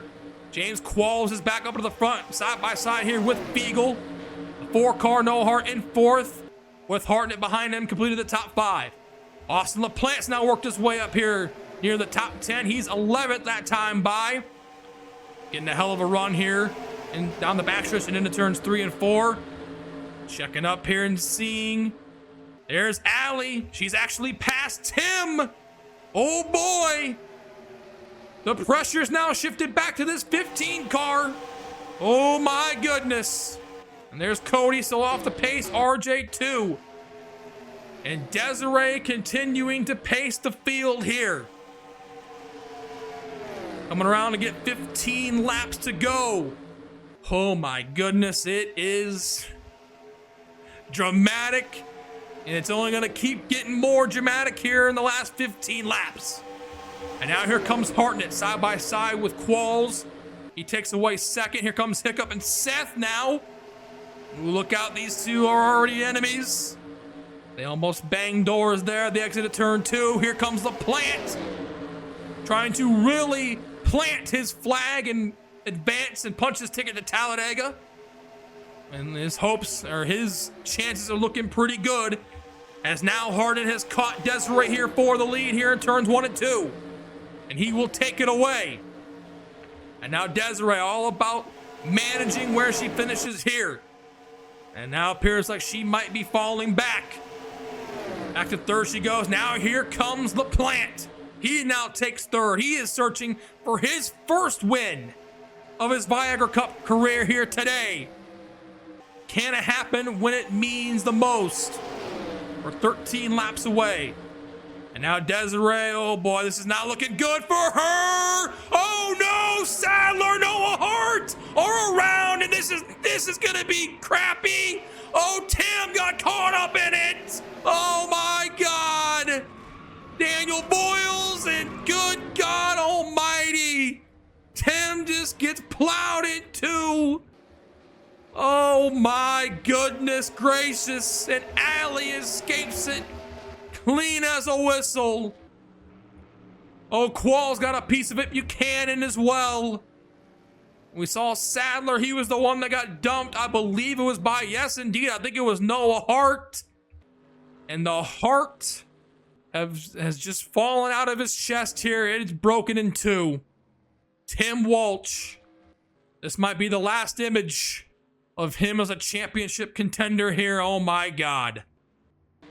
James Qualls is back up to the front, side by side here with Fiegel. The 4-car No Heart in 4th, with Hartnett behind him, completed the top 5. Austin LaPlante's now worked his way up here near the top 10. He's 11th that time by. Getting a hell of a run here and down the backstretch and into turns 3 and 4. Checking up here and seeing. There's Allie. She's actually past Tim. Oh boy. The pressure's now shifted back to this 15 car. Oh my goodness. And there's Cody still off the pace. RJ too. And Desiree continuing to pace the field here. Coming around to get 15 laps to go. Oh my goodness, it is dramatic. And it's only gonna keep getting more dramatic here in the last 15 laps. And now here comes Hartnett side by side with Qualls. He takes away 2nd. Here comes Hiccup and Seth now. Ooh, look out, these two are already enemies. They almost banged doors there at the exit of turn 2. Here comes LaPlante, trying to really plant his flag and advance and punch his ticket to Talladega. And his hopes, or his chances are looking pretty good, as now Harden has caught Desiree here for the lead here in turns 1 and 2. And he will take it away. And now Desiree all about managing where she finishes here. And now appears like she might be falling back. Back to third she goes. Now here comes LaPlante. He now takes third. He is searching for his first win of his Viagra Cup career here today. Can it happen when it means the most? We're 13 laps away. And now Desiree, oh boy, this is not looking good for her. Oh no, Sadler, Noah Hart are around, and this is gonna be crappy. Oh, Tim got caught up in it. Oh my God. Daniel Boyles, and good God almighty, Tim just gets plowed into. Oh my goodness gracious, and Allie escapes it clean as a whistle. Oh, Qual's got a piece of it, Buchanan as well. We saw Sadler, he was the one that got dumped. I believe it was by, yes indeed, I think it was Noah Hart. And the heart has just fallen out of his chest here. It's broken in two. Tim Walsh, this might be the last image of him as a championship contender here. Oh my God.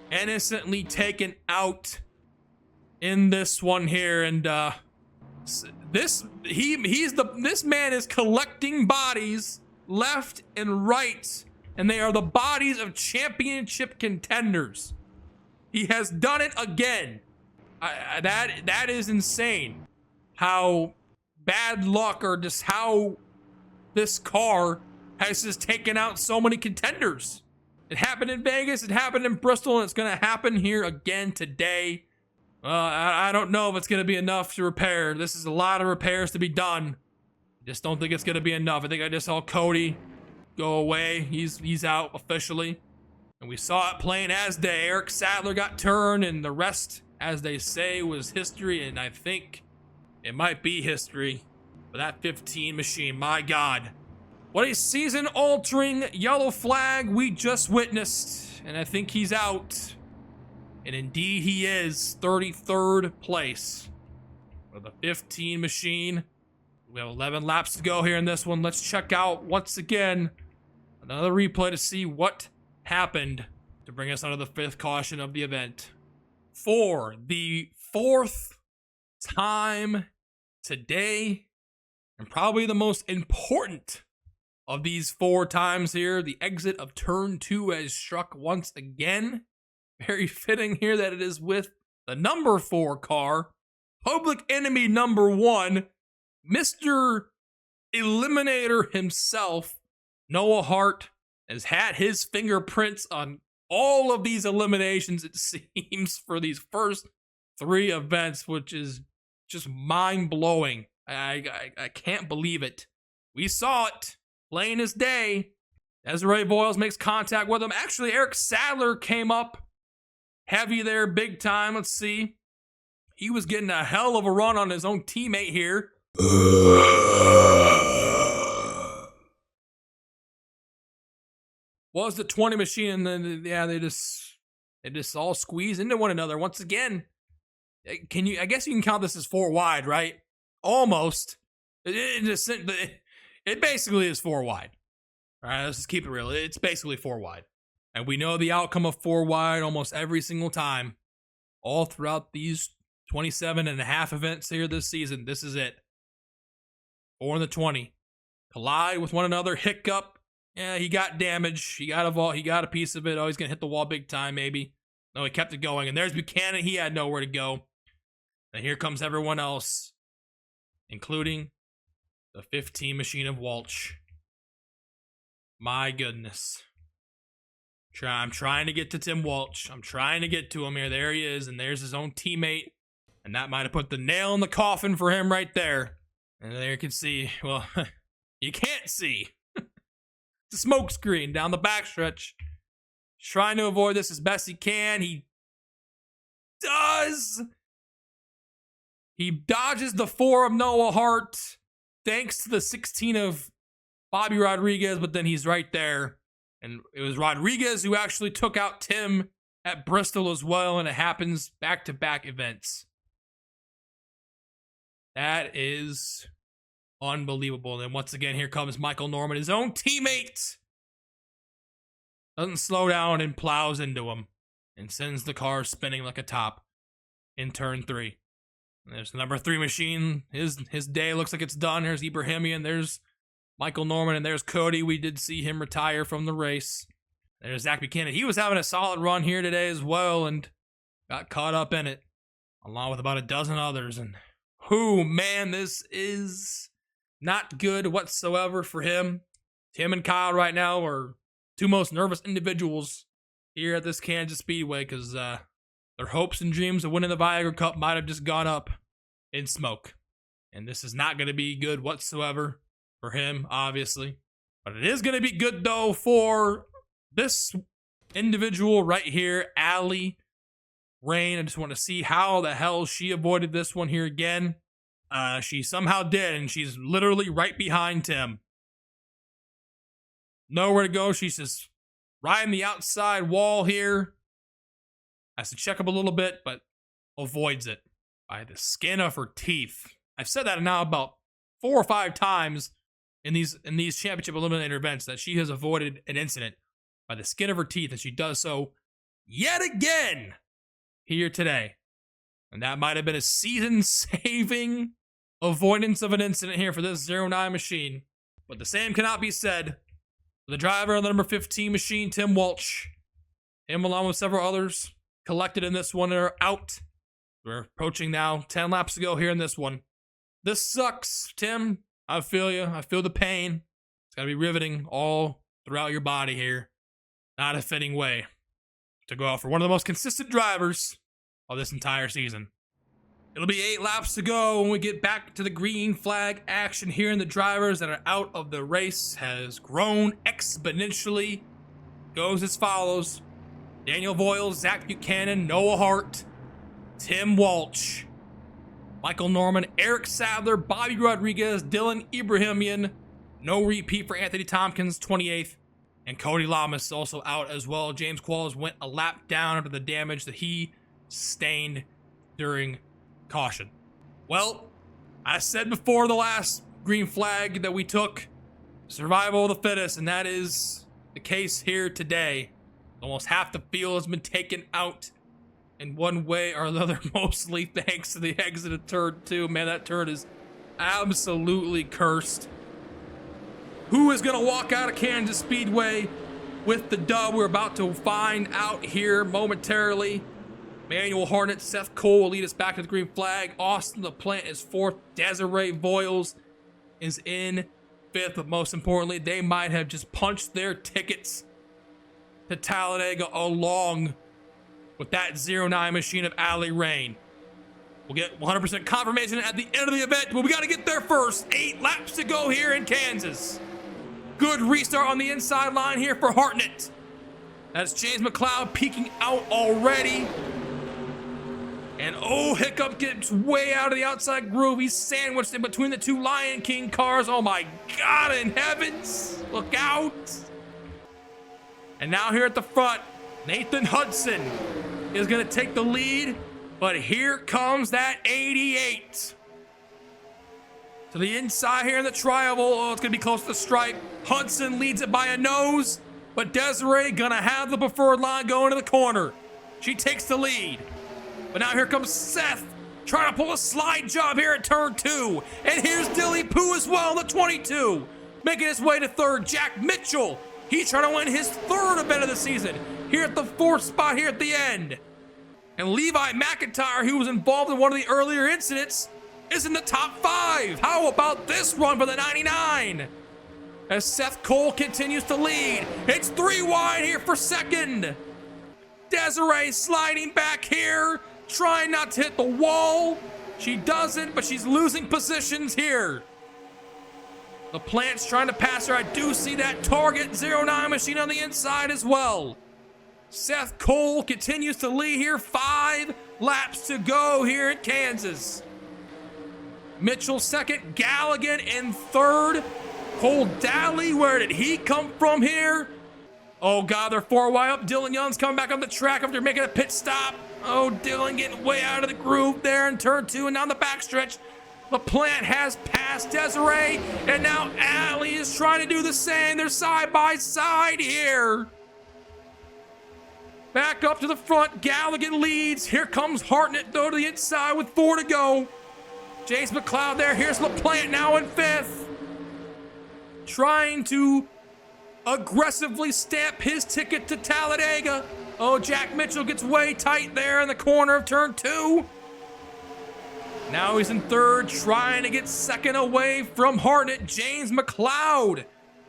Innocently taken out in this one here, and this man is collecting bodies left and right, and they are the bodies of championship contenders. He has done it again. That is insane. How bad luck, or just how this car has just taken out so many contenders. It happened in Vegas, it happened in Bristol, and it's going to happen here again today. I don't know if it's going to be enough to repair. This is a lot of repairs to be done. Just don't think it's going to be enough. I think I just saw Cody go away. He's out officially. And we saw it plain as day. Eric Sadler got turned, and the rest, as they say, was history. And I think it might be history for that 15 machine. My God. What a season-altering yellow flag we just witnessed. And I think he's out. And indeed he is. 33rd place for the 15 machine. We have 11 laps to go here in this one. Let's check out, once again, another replay to see what happened to bring us under the 5th caution of the event. For the 4th time today, and probably the most important of these 4 times here, the exit of turn 2 has struck once again. Very fitting here that it is with the number 4 car, public enemy number 1, Mr. Eliminator himself, Noah Hart, has had his fingerprints on all of these eliminations, it seems, for these first 3 events, which is just mind-blowing. I can't believe it. We saw it. Plain as day. Desiree Boyles makes contact with him. Actually, Eric Sadler came up heavy there, big time. Let's see. He was getting a hell of a run on his own teammate here. Was the 20 machine, and then they just all squeeze into one another once again. I guess you can count this as 4 wide, right? Almost. It basically is 4 wide. All right, let's just keep it real. It's basically 4 wide. And we know the outcome of 4 wide almost every single time. All throughout these 27 and a half events here this season. This is it. 4 in the 20. Collide with one another. Hiccup. Yeah, he got damage. He got a piece of it. Oh, he's going to hit the wall big time, maybe. No, he kept it going. And there's Buchanan. He had nowhere to go. And here comes everyone else, including the 15 machine of Walsh. My goodness. I'm trying to get to Tim Walsh. I'm trying to get to him here. There he is, and there's his own teammate. And that might have put the nail in the coffin for him right there. And there you can see, well, you can't see. It's a smoke screen down the backstretch. Trying to avoid this as best he can. He does. He dodges the 4 of Noah Hart, thanks to the 16 of Bobby Rodriguez, but then he's right there. And it was Rodriguez who actually took out Tim at Bristol as well, and it happens back-to-back events. That is unbelievable. And then once again, here comes Michael Norman, his own teammate. Doesn't slow down and plows into him and sends the car spinning like a top in turn 3. And there's the number 3 machine. His day looks like it's done. Here's Ibrahimian. There's Michael Norman, and there's Cody. We did see him retire from the race. There's Zach Buchanan. He was having a solid run here today as well and got caught up in it, along with about a dozen others. And man, this is not good whatsoever for him. Tim and Kyle right now are 2 most nervous individuals here at this Kansas Speedway because their hopes and dreams of winning the Viagra Cup might have just gone up in smoke. And this is not going to be good whatsoever for him, obviously. But it is going to be good, though, for this individual right here, Allie Rain. I just want to see how the hell she avoided this one here again. She somehow did, and she's literally right behind Tim. Nowhere to go. She's just riding the outside wall here. Has to check up a little bit, but avoids it by the skin of her teeth. I've said that now about 4 or 5 times in these Championship Eliminator events that she has avoided an incident by the skin of her teeth, and she does so yet again here today. And that might have been a season-saving avoidance of an incident here for this 09 machine. But the same cannot be said for the driver of the number 15 machine, Tim Walsh. Him, along with several others, collected in this one, are out. We're approaching now 10 laps to go here in this one. This sucks, Tim. I feel you. I feel the pain. It's got to be riveting all throughout your body here. Not a fitting way to go out for one of the most consistent drivers of this entire season. It'll be 8 laps to go when we get back to the green flag action here, and the drivers that are out of the race has grown exponentially. Goes as follows: Daniel Voiles, Zach Buchanan, Noah Hart, Tim Walsh, Michael Norman, Eric Sadler, Bobby Rodriguez, Dylan Ibrahimian. No repeat for Anthony Tompkins, 28th. And Cody Lamas also out as well. James Qualls went a lap down after the damage that he sustained during caution. Well, I said before the last green flag that we took, survival of the fittest, and that is the case here today. Almost half the field has been taken out in one way or another, mostly thanks to the exit of turn 2. Man, that turn is absolutely cursed. Who is going to walk out of Kansas Speedway with the dub? We're about to find out here momentarily. Manuel Harnett, Seth Cole will lead us back to the green flag. Austin LaPlante is 4th. Desiree Voiles is in 5th. But most importantly, they might have just punched their tickets to Talladega along with that 09 machine of Allie Rain. We'll get 100% confirmation at the end of the event, but we got to get there first. 8 laps to go here in Kansas. Good restart on the inside line here for Hartnett. That's James McLeod peeking out already. And Hiccup gets way out of the outside groove. He's sandwiched in between the 2 Lion King cars. Oh my God in heavens. Look out. And now here at the front, Nathan Hudson is going to take the lead. But here comes that 88. To the inside here in the tri-oval. Oh, it's going to be close to the stripe. Hudson leads it by a nose. But Desiree going to have the preferred line going to the corner. She takes the lead. But now here comes Seth trying to pull a slide job here at turn 2. And here's Dilly Poo as well in the 22. Making his way to 3rd, Jack Mitchell. He's trying to win his 3rd event of the season. Here at the 4th spot here at the end. And Levi McIntyre, who was involved in one of the earlier incidents, is in the top 5. How about this run for the 99? As Seth Cole continues to lead. It's 3 wide here for 2nd. Desiree sliding back here, trying not to hit the wall. She doesn't, but she's losing positions here. The plant's trying to pass her. I do see that target 09 machine on the inside as well. Seth Cole continues to lead here. 5 laps to go here at Kansas. Mitchell 2nd, Galligan in 3rd. Cole Daly, where did he come from here? Oh God, they're 4 wide up. Dylan Young's coming back on the track after making a pit stop. Oh, Dylan getting way out of the groove there in turn 2 and down the backstretch. LaPlante has passed Desiree, and now Allie is trying to do the same. They're side by side here. Back up to the front, Galligan leads. Here comes Hartnett though to the inside with 4 to go. James McLeod there. Here's LaPlante now in 5th. Trying to aggressively stamp his ticket to Talladega. Oh, Jack Mitchell gets way tight there in the corner of turn 2. Now he's in 3rd, trying to get 2nd away from Hartnett. James McLeod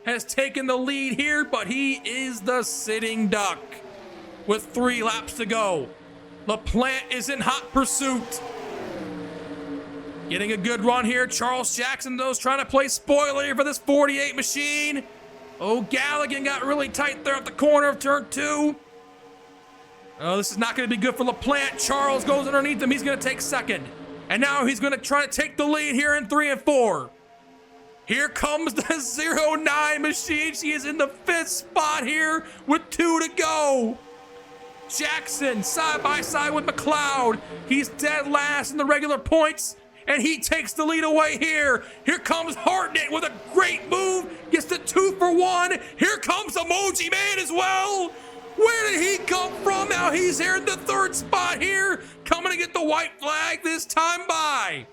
has taken the lead here, but he is the sitting duck with 3 laps to go. LaPlante is in hot pursuit. Getting a good run here. Charles Jackson, though, is trying to play spoiler here for this 48 machine. Oh, Galligan got really tight there at the corner of turn 2. Oh, this is not going to be good for LaPlante. Charles goes underneath him. He's going to take 2nd. And now he's going to try to take the lead here in 3 and 4. Here comes the 09 machine. She is in the 5th spot here with 2 to go. Jackson side by side with McLeod. He's dead last in the regular points, and he takes the lead away here. Here comes Hartnett with a great move. Gets the 2 for 1. Here comes Emoji Man as well. Where did he come from? Now he's here in the 3rd spot here, coming to get the white flag this time by.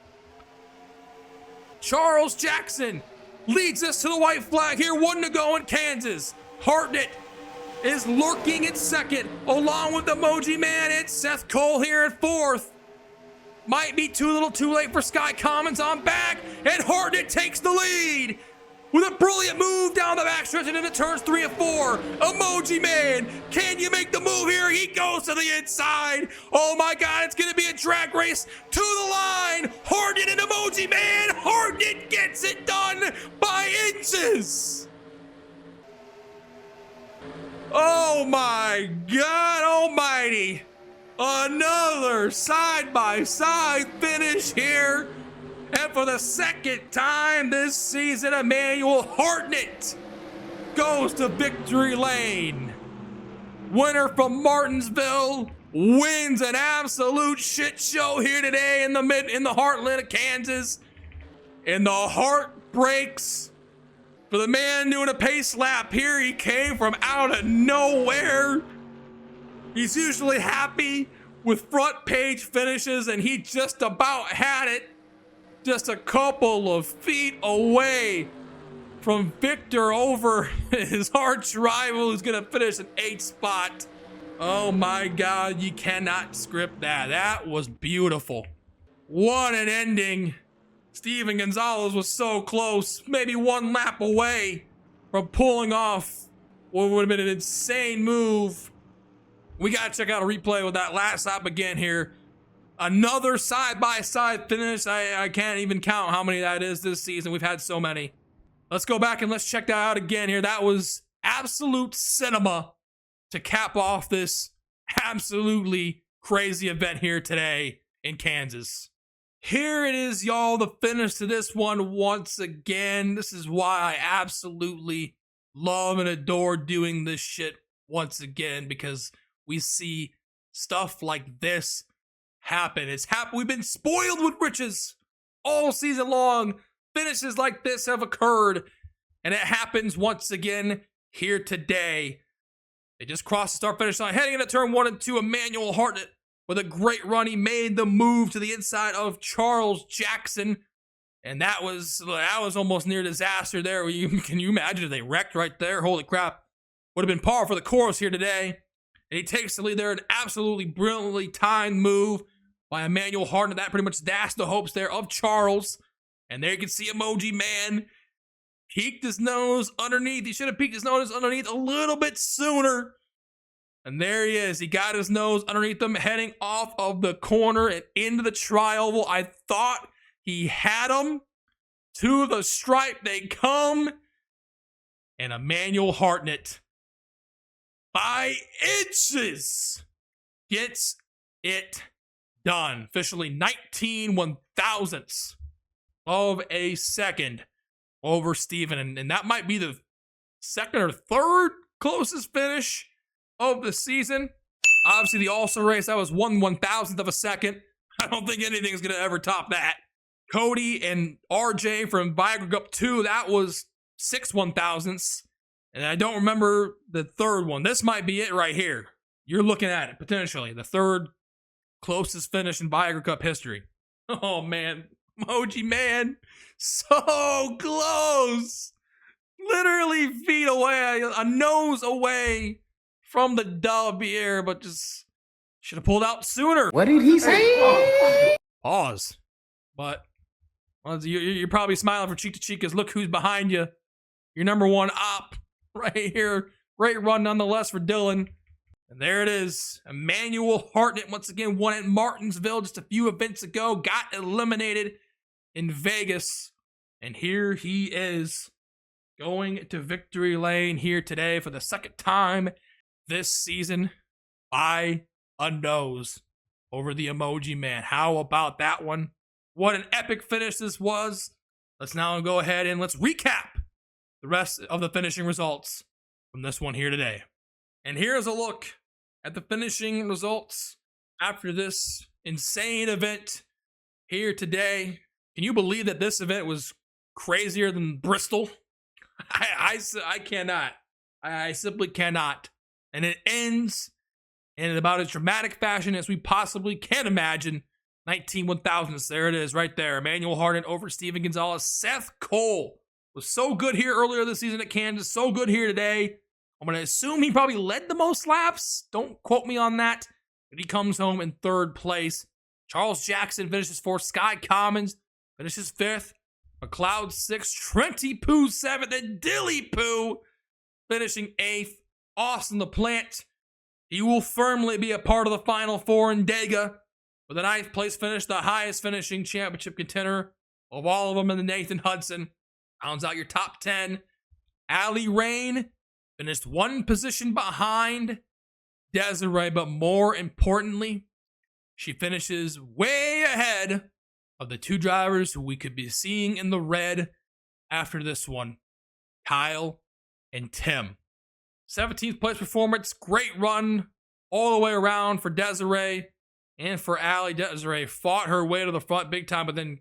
Charles Jackson leads us to the white flag here, 1 to go in Kansas. Hartnett is lurking at 2nd, along with Emoji Man and Seth Cole here in 4th. Might be too little too late for Sky Commons on back, and Hartnett takes the lead with a brilliant move down the backstretch and into turns 3 and 4. Emoji Man, can you make the move here? He goes to the inside. Oh my God, it's gonna be a drag race to the line. Hartnett and Emoji Man. Hartnett gets it done by inches. Oh my God almighty. Another side-by-side finish here. And for the 2nd time this season, Emmanuel Hartnett goes to victory lane. Winner from Martinsville wins an absolute shit show here today in the heartland of Kansas. And the heart breaks for the man doing a pace lap here. He came from out of nowhere. He's usually happy with front page finishes, and he just about had it. Just a couple of feet away from Victor over his arch rival, who's gonna finish in 8th spot. Oh my God, you cannot script that. That was beautiful. What an ending. Steven Gonzalez was so close, maybe 1 lap away from pulling off what would have been an insane move. We gotta check out a replay with that last lap again here. Another side-by-side finish. I can't even count how many that is this season. We've had so many. Let's go back and let's check that out again here. That was absolute cinema to cap off this absolutely crazy event here today in Kansas. Here it is, y'all, the finish to this one once again. This is why I absolutely love and adore doing this shit once again, because we see stuff like this happen. It's happened. We've been spoiled with riches all season long. Finishes like this have occurred, and it happens once again here today. They just crossed the start finish line, heading into turn 1 and 2. Emmanuel Hartnett with a great run. He made the move to the inside of Charles Jackson, and that was almost near disaster there. Can you imagine if they wrecked right there? Holy crap. Would have been par for the course here today. And he takes the lead there. An absolutely brilliantly timed move by Emmanuel Hartnett. That pretty much dashed the hopes there of Charles. And there you can see Emoji Man peeked his nose underneath. He should have peeked his nose underneath a little bit sooner. And there he is. He got his nose underneath him, heading off of the corner and into the tri-oval. I thought he had him. To the stripe they come. And Emmanuel Hartnett, by inches, gets it done. Officially 19 1,000ths of a second over Steven. And that might be the second or third closest finish of the season. Obviously, the All-Star race, that was 1/1000th of a second. I don't think anything's going to ever top that. Cody and RJ from Viagra Cup 2, that was 6/1000ths. And I don't remember the third one. This might be it right here. You're looking at it, potentially. The third closest finish in Viagra Cup history. Oh, man. Emoji Man. So close. Literally feet away. A nose away from the dub here, but just should have pulled out sooner. What did he say? Pause. But well, you're probably smiling from cheek to cheek because look who's behind you. Your number one op right here. Great run nonetheless for Dylan. And there it is. Emmanuel Hartnett once again won at Martinsville just a few events ago. Got eliminated in Vegas. And here he is going to victory lane here today for the second time this season by a nose over the Emoji Man. How about that one? What an epic finish this was. Let's now go ahead and let's recap the rest of the finishing results from this one here today. And here's a look at the finishing results after this insane event here today. Can you believe that this event was crazier than Bristol? I cannot. I simply cannot. And it ends in about as dramatic fashion as we possibly can imagine. 19/1000ths. There it is right there. Emmanuel Harden over Steven Gonzalez. Seth Cole was so good here earlier this season at Kansas. So good here today. I'm going to assume he probably led the most laps. Don't quote me on that. But he comes home in third place. Charles Jackson finishes fourth. Sky Commons finishes fifth. McLeod sixth. Trenty Poo seventh. And Dilly Poo finishing eighth. Austin LaPlante, he will firmly be a part of the Final Four in Dega. With a ninth place finish, the highest finishing championship contender of all of them in the Nathan Hudson. Rounds out your top 10. Allie Rain finished one position behind Desiree, but more importantly, she finishes way ahead of the two drivers who we could be seeing in the red after this one, Kyle and Tim. 17th place performance, great run all the way around for Desiree and for Allie. Desiree fought her way to the front big time, but then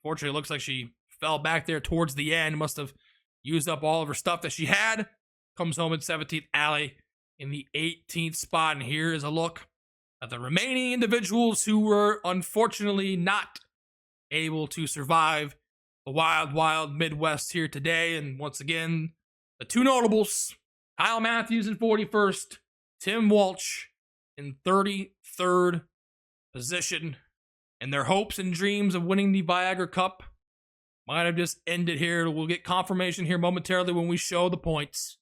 fortunately it looks like she fell back there towards the end. Must have used up all of her stuff that she had. Comes home in 17th. Allie in the 18th spot. And here is a look at the remaining individuals who were unfortunately not able to survive the wild, wild Midwest here today. And once again, the two notables, Kyle Matthews in 41st, Tim Walsh in 33rd position. And their hopes and dreams of winning the Viagra Cup might have just ended here. We'll get confirmation here momentarily when we show the points.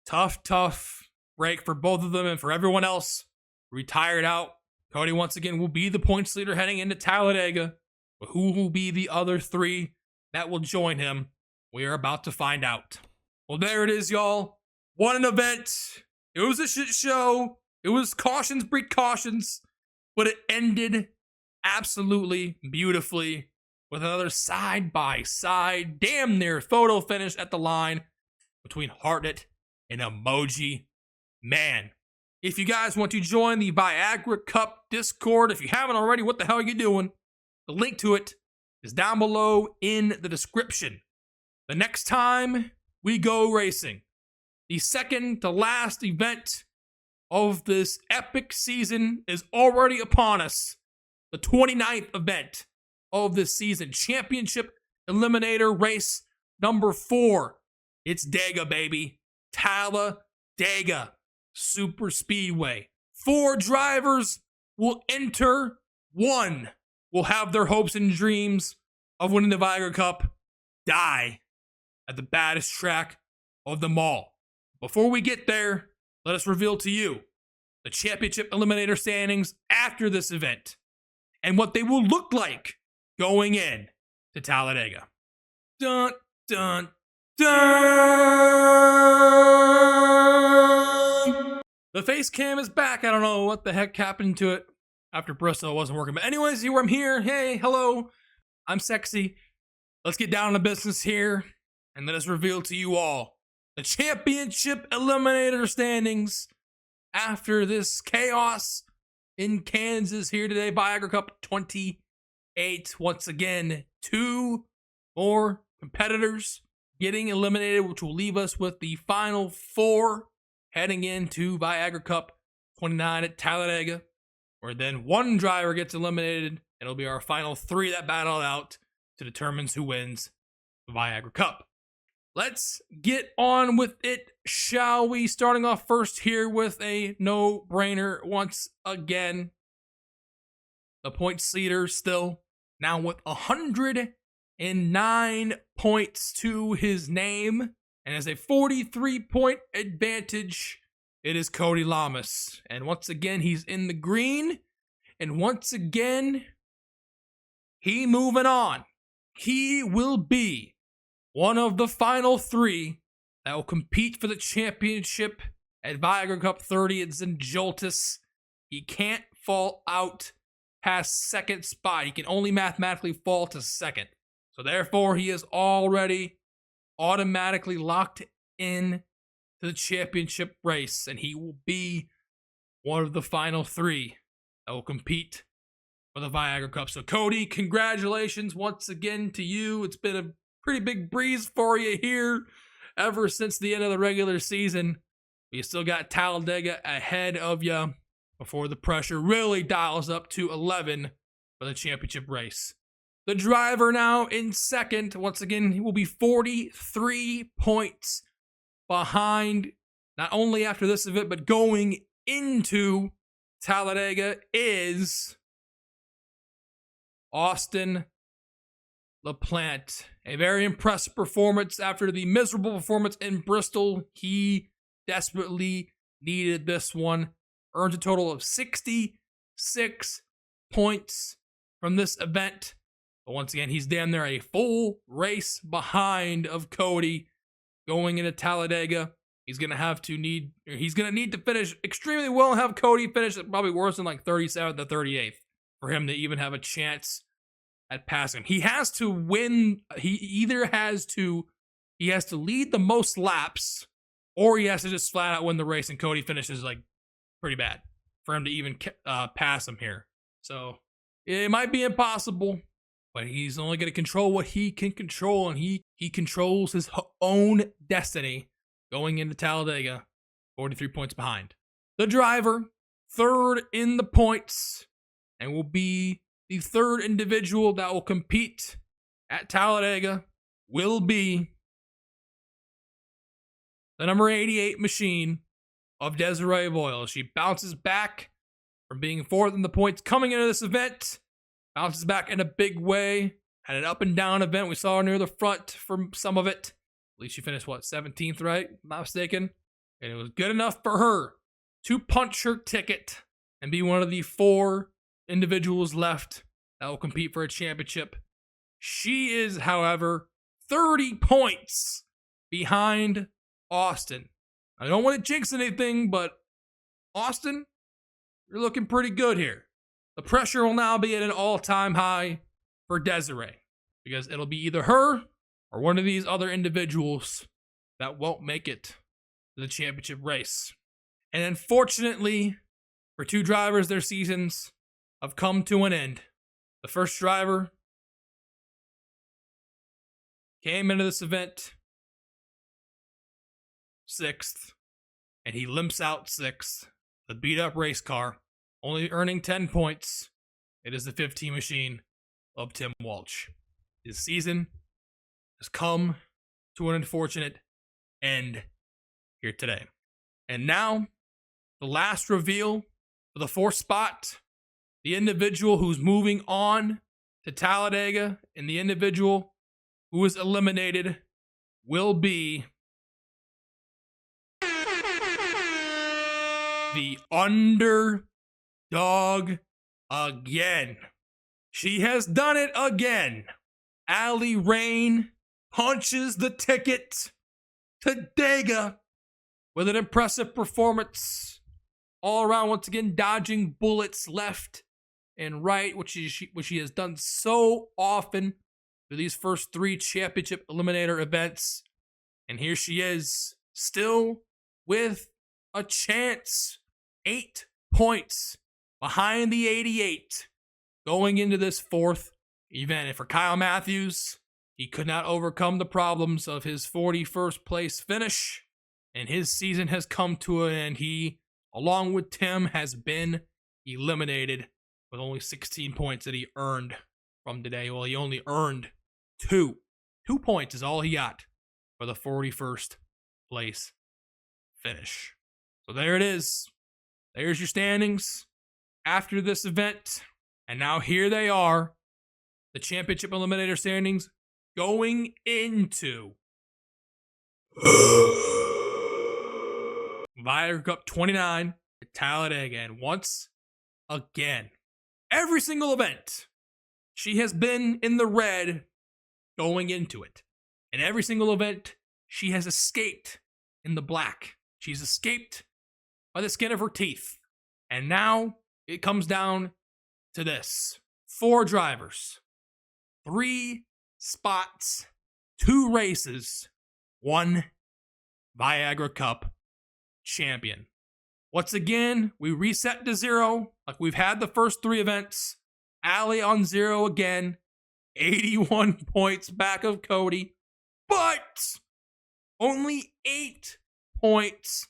Tough break for both of them and for everyone else retired out. Cody once again will be the points leader heading into Talladega. But who will be the other three that will join him? We are about to find out. Well, there it is, y'all. What an event. It was a shit show. It was cautions breed cautions. But it ended absolutely beautifully with another side-by-side, damn near photo finish at the line between Hartnett and Emoji Man. If you guys want to join the Viagra Cup Discord, if you haven't already, what the hell are you doing? The link to it is down below in the description. The next time we go racing, the second to last event of this epic season is already upon us. The 29th event of this season, Championship Eliminator race number 4. It's Dega, baby. Talladega Super Speedway. 4 drivers will enter. 1 will have their hopes and dreams of winning the Viagra Cup die at the baddest track of them all. Before we get there, let us reveal to you the Championship Eliminator standings after this event and what they will look like going in to Talladega. Dun, dun, dun! The face cam is back. I don't know what the heck happened to it after Bristol. It wasn't working. But anyways, here I'm here. Hey, hello. I'm sexy. Let's get down to business here and let us reveal to you all the Championship Eliminator standings after this chaos in Kansas here today. Viagra Cup 28. Once again, 2 more competitors getting eliminated, which will leave us with the final 4 heading into Viagra Cup 29 at Talladega, where then 1 driver gets eliminated. It'll be our final 3 that battle out to determine who wins the Viagra Cup. Let's get on with it, shall we? Starting off first here with a no-brainer once again. The points leader still now with 109 points to his name. And as a 43-point advantage, it is Cody Lamas. And once again, he's in the green. And once again, he moving on. He will be one of the final 3 that will compete for the championship at Viagra Cup 30 at Zinjoltis. He can't fall out past second spot. He can only mathematically fall to second. So therefore, he is already automatically locked in to the championship race, and he will be one of the final 3 that will compete for the Viagra Cup. So Cody, congratulations once again to you. It's been a pretty big breeze for you here ever since the end of the regular season. You still got Talladega ahead of you before the pressure really dials up to 11 for the championship race. The driver now in second. Once again, he will be 43 points behind, not only after this event, but going into Talladega, is Austin LaPlante. A very impressive performance after the miserable performance in Bristol. He desperately needed this one. Earned a total of 66 points from this event. But once again, he's damn near a full race behind of Cody going into Talladega. He's gonna need to finish extremely well and have Cody finish probably worse than like 37th to 38th for him to even have a chance at passing. He has to win. He has to lead the most laps, or he has to just flat out win the race, and Cody finishes like pretty bad for him to even pass him here. So it might be impossible, but he's only going to control what he can control, and he controls his own destiny going into Talladega, 43 points behind. The driver, 3rd in the points, and will be the 3rd individual that will compete at Talladega, will be the number 88 machine of Desiree Boyle. She bounces back from being 4th in the points coming into this event. Bounces back in a big way. Had an up and down event. We saw her near the front for some of it. At least she finished, 17th, right? If I'm not mistaken. And it was good enough for her to punch her ticket and be one of the 4 individuals left that will compete for a championship. She is, however, 30 points behind Austin. I don't want to jinx anything, but Austin, you're looking pretty good here. The pressure will now be at an all-time high for Desiree, because it'll be either her or one of these other individuals that won't make it to the championship race. And unfortunately, for 2 drivers, their seasons have come to an end. The first driver came into this event 6th, and he limps out 6th. The beat-up race car, only earning 10 points. It is the 15 machine of Tim Walsh. His season has come to an unfortunate end here today. And now, the last reveal for the 4th spot, the individual who's moving on to Talladega, and the individual who is eliminated will be the underdog again. She has done it again. Allie Rain punches the ticket to Dega with an impressive performance all around, once again dodging bullets left and right, which she has done so often through these first 3 championship eliminator events. And here she is still with a chance. 8 points behind the 88 going into this fourth event. And for Kyle Matthews, he could not overcome the problems of his 41st place finish, and his season has come to an end. He, along with Tim, has been eliminated with only 16 points that he earned from today. Well, he only earned 2. 2 points is all he got for the 41st place finish. So there it is. There's your standings after this event. And now here they are, the Championship Eliminator standings going into Viagra Cup 29 at Talladega. And once again, every single event, she has been in the red going into it. And every single event, she has escaped in the black. She's escaped by the skin of her teeth. And now it comes down to this. 4 drivers, 3 spots, 2 races, 1 Viagra Cup champion. Once again, we reset to 0 like we've had the first 3 events. Allie on 0 again, 81 points back of Cody, but only 8 points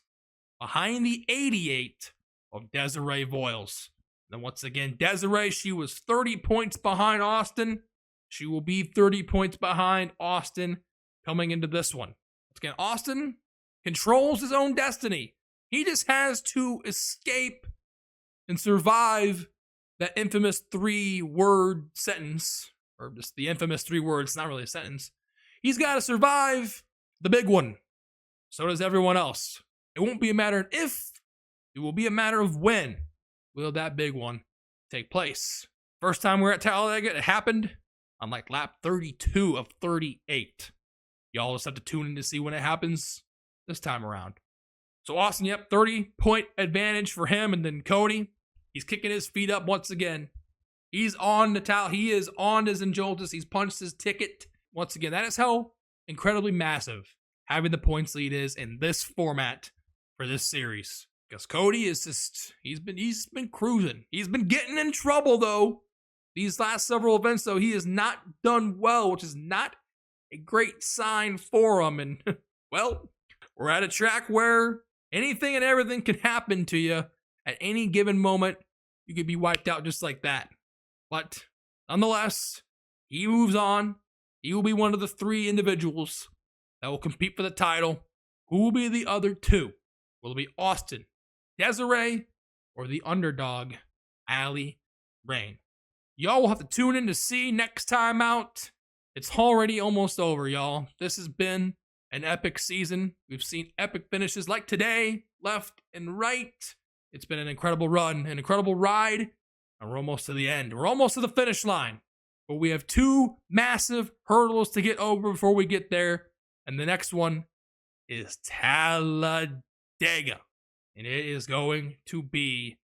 behind the 88 of Desiree Voiles. Then once again, Desiree, she was 30 points behind Austin. She will be 30 points behind Austin coming into this one. Once again, Austin controls his own destiny. He just has to escape and survive that infamous 3-word sentence, or just the infamous 3 words, it's not really a sentence. He's got to survive the big one. So does everyone else. It won't be a matter of if, it will be a matter of when will that big one take place. First time we're at Talladega, it happened on like lap 32 of 38. Y'all just have to tune in to see when it happens this time around. So Austin, yep, 30-point advantage for him, and then Cody, he's kicking his feet up once again. He's on the he is on his Injoltis. He's punched his ticket once again. That is how incredibly massive having the points lead is in this format for this series. Because Cody is just, he's been cruising. He's been getting in trouble though. These last several events though, he has not done well, which is not a great sign for him. And well, we're at a track where anything and everything can happen to you at any given moment. You could be wiped out just like that. But nonetheless, he moves on. He will be one of the 3 individuals that will compete for the title. Who will be the other 2? Will it be Austin, Desiree, or the underdog, Allie Rain? Y'all will have to tune in to see next time out. It's already almost over, y'all. This has been an epic season. We've seen epic finishes like today, left and right. It's been an incredible run, an incredible ride, and we're almost to the end. We're almost to the finish line. But we have 2 massive hurdles to get over before we get there. And the next one is Talladega. And it is going to be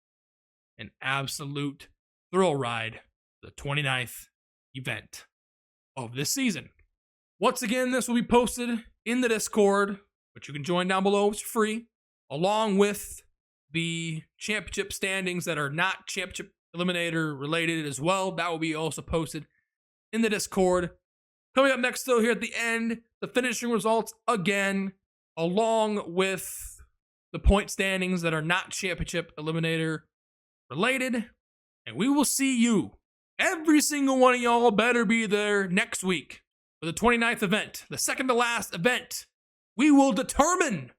an absolute thrill ride, the 29th event of this season. Once again, this will be posted in the Discord, which you can join down below. It's free, along with the championship standings that are not Championship Eliminator related as well. That will be also posted in the Discord. Coming up next, though, here at the end, the finishing results again, along with the point standings that are not Championship Eliminator related. And we will see you. Every single one of y'all better be there next week for the 29th event, the second to last event. We will determine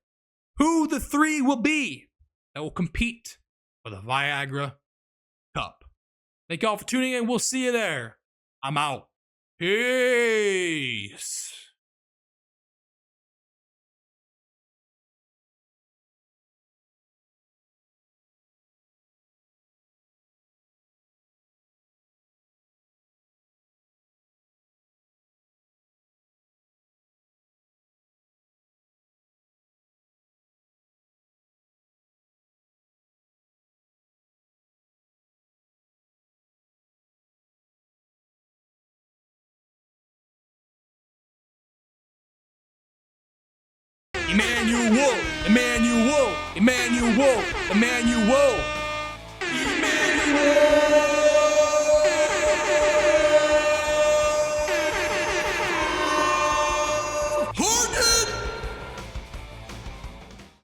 who the 3 will be that will compete for the Viagra Cup. Thank y'all for tuning in. We'll see you there. I'm out. Peace. Emmanuel, Emmanuel, Emmanuel, Emmanuel, Emmanuel.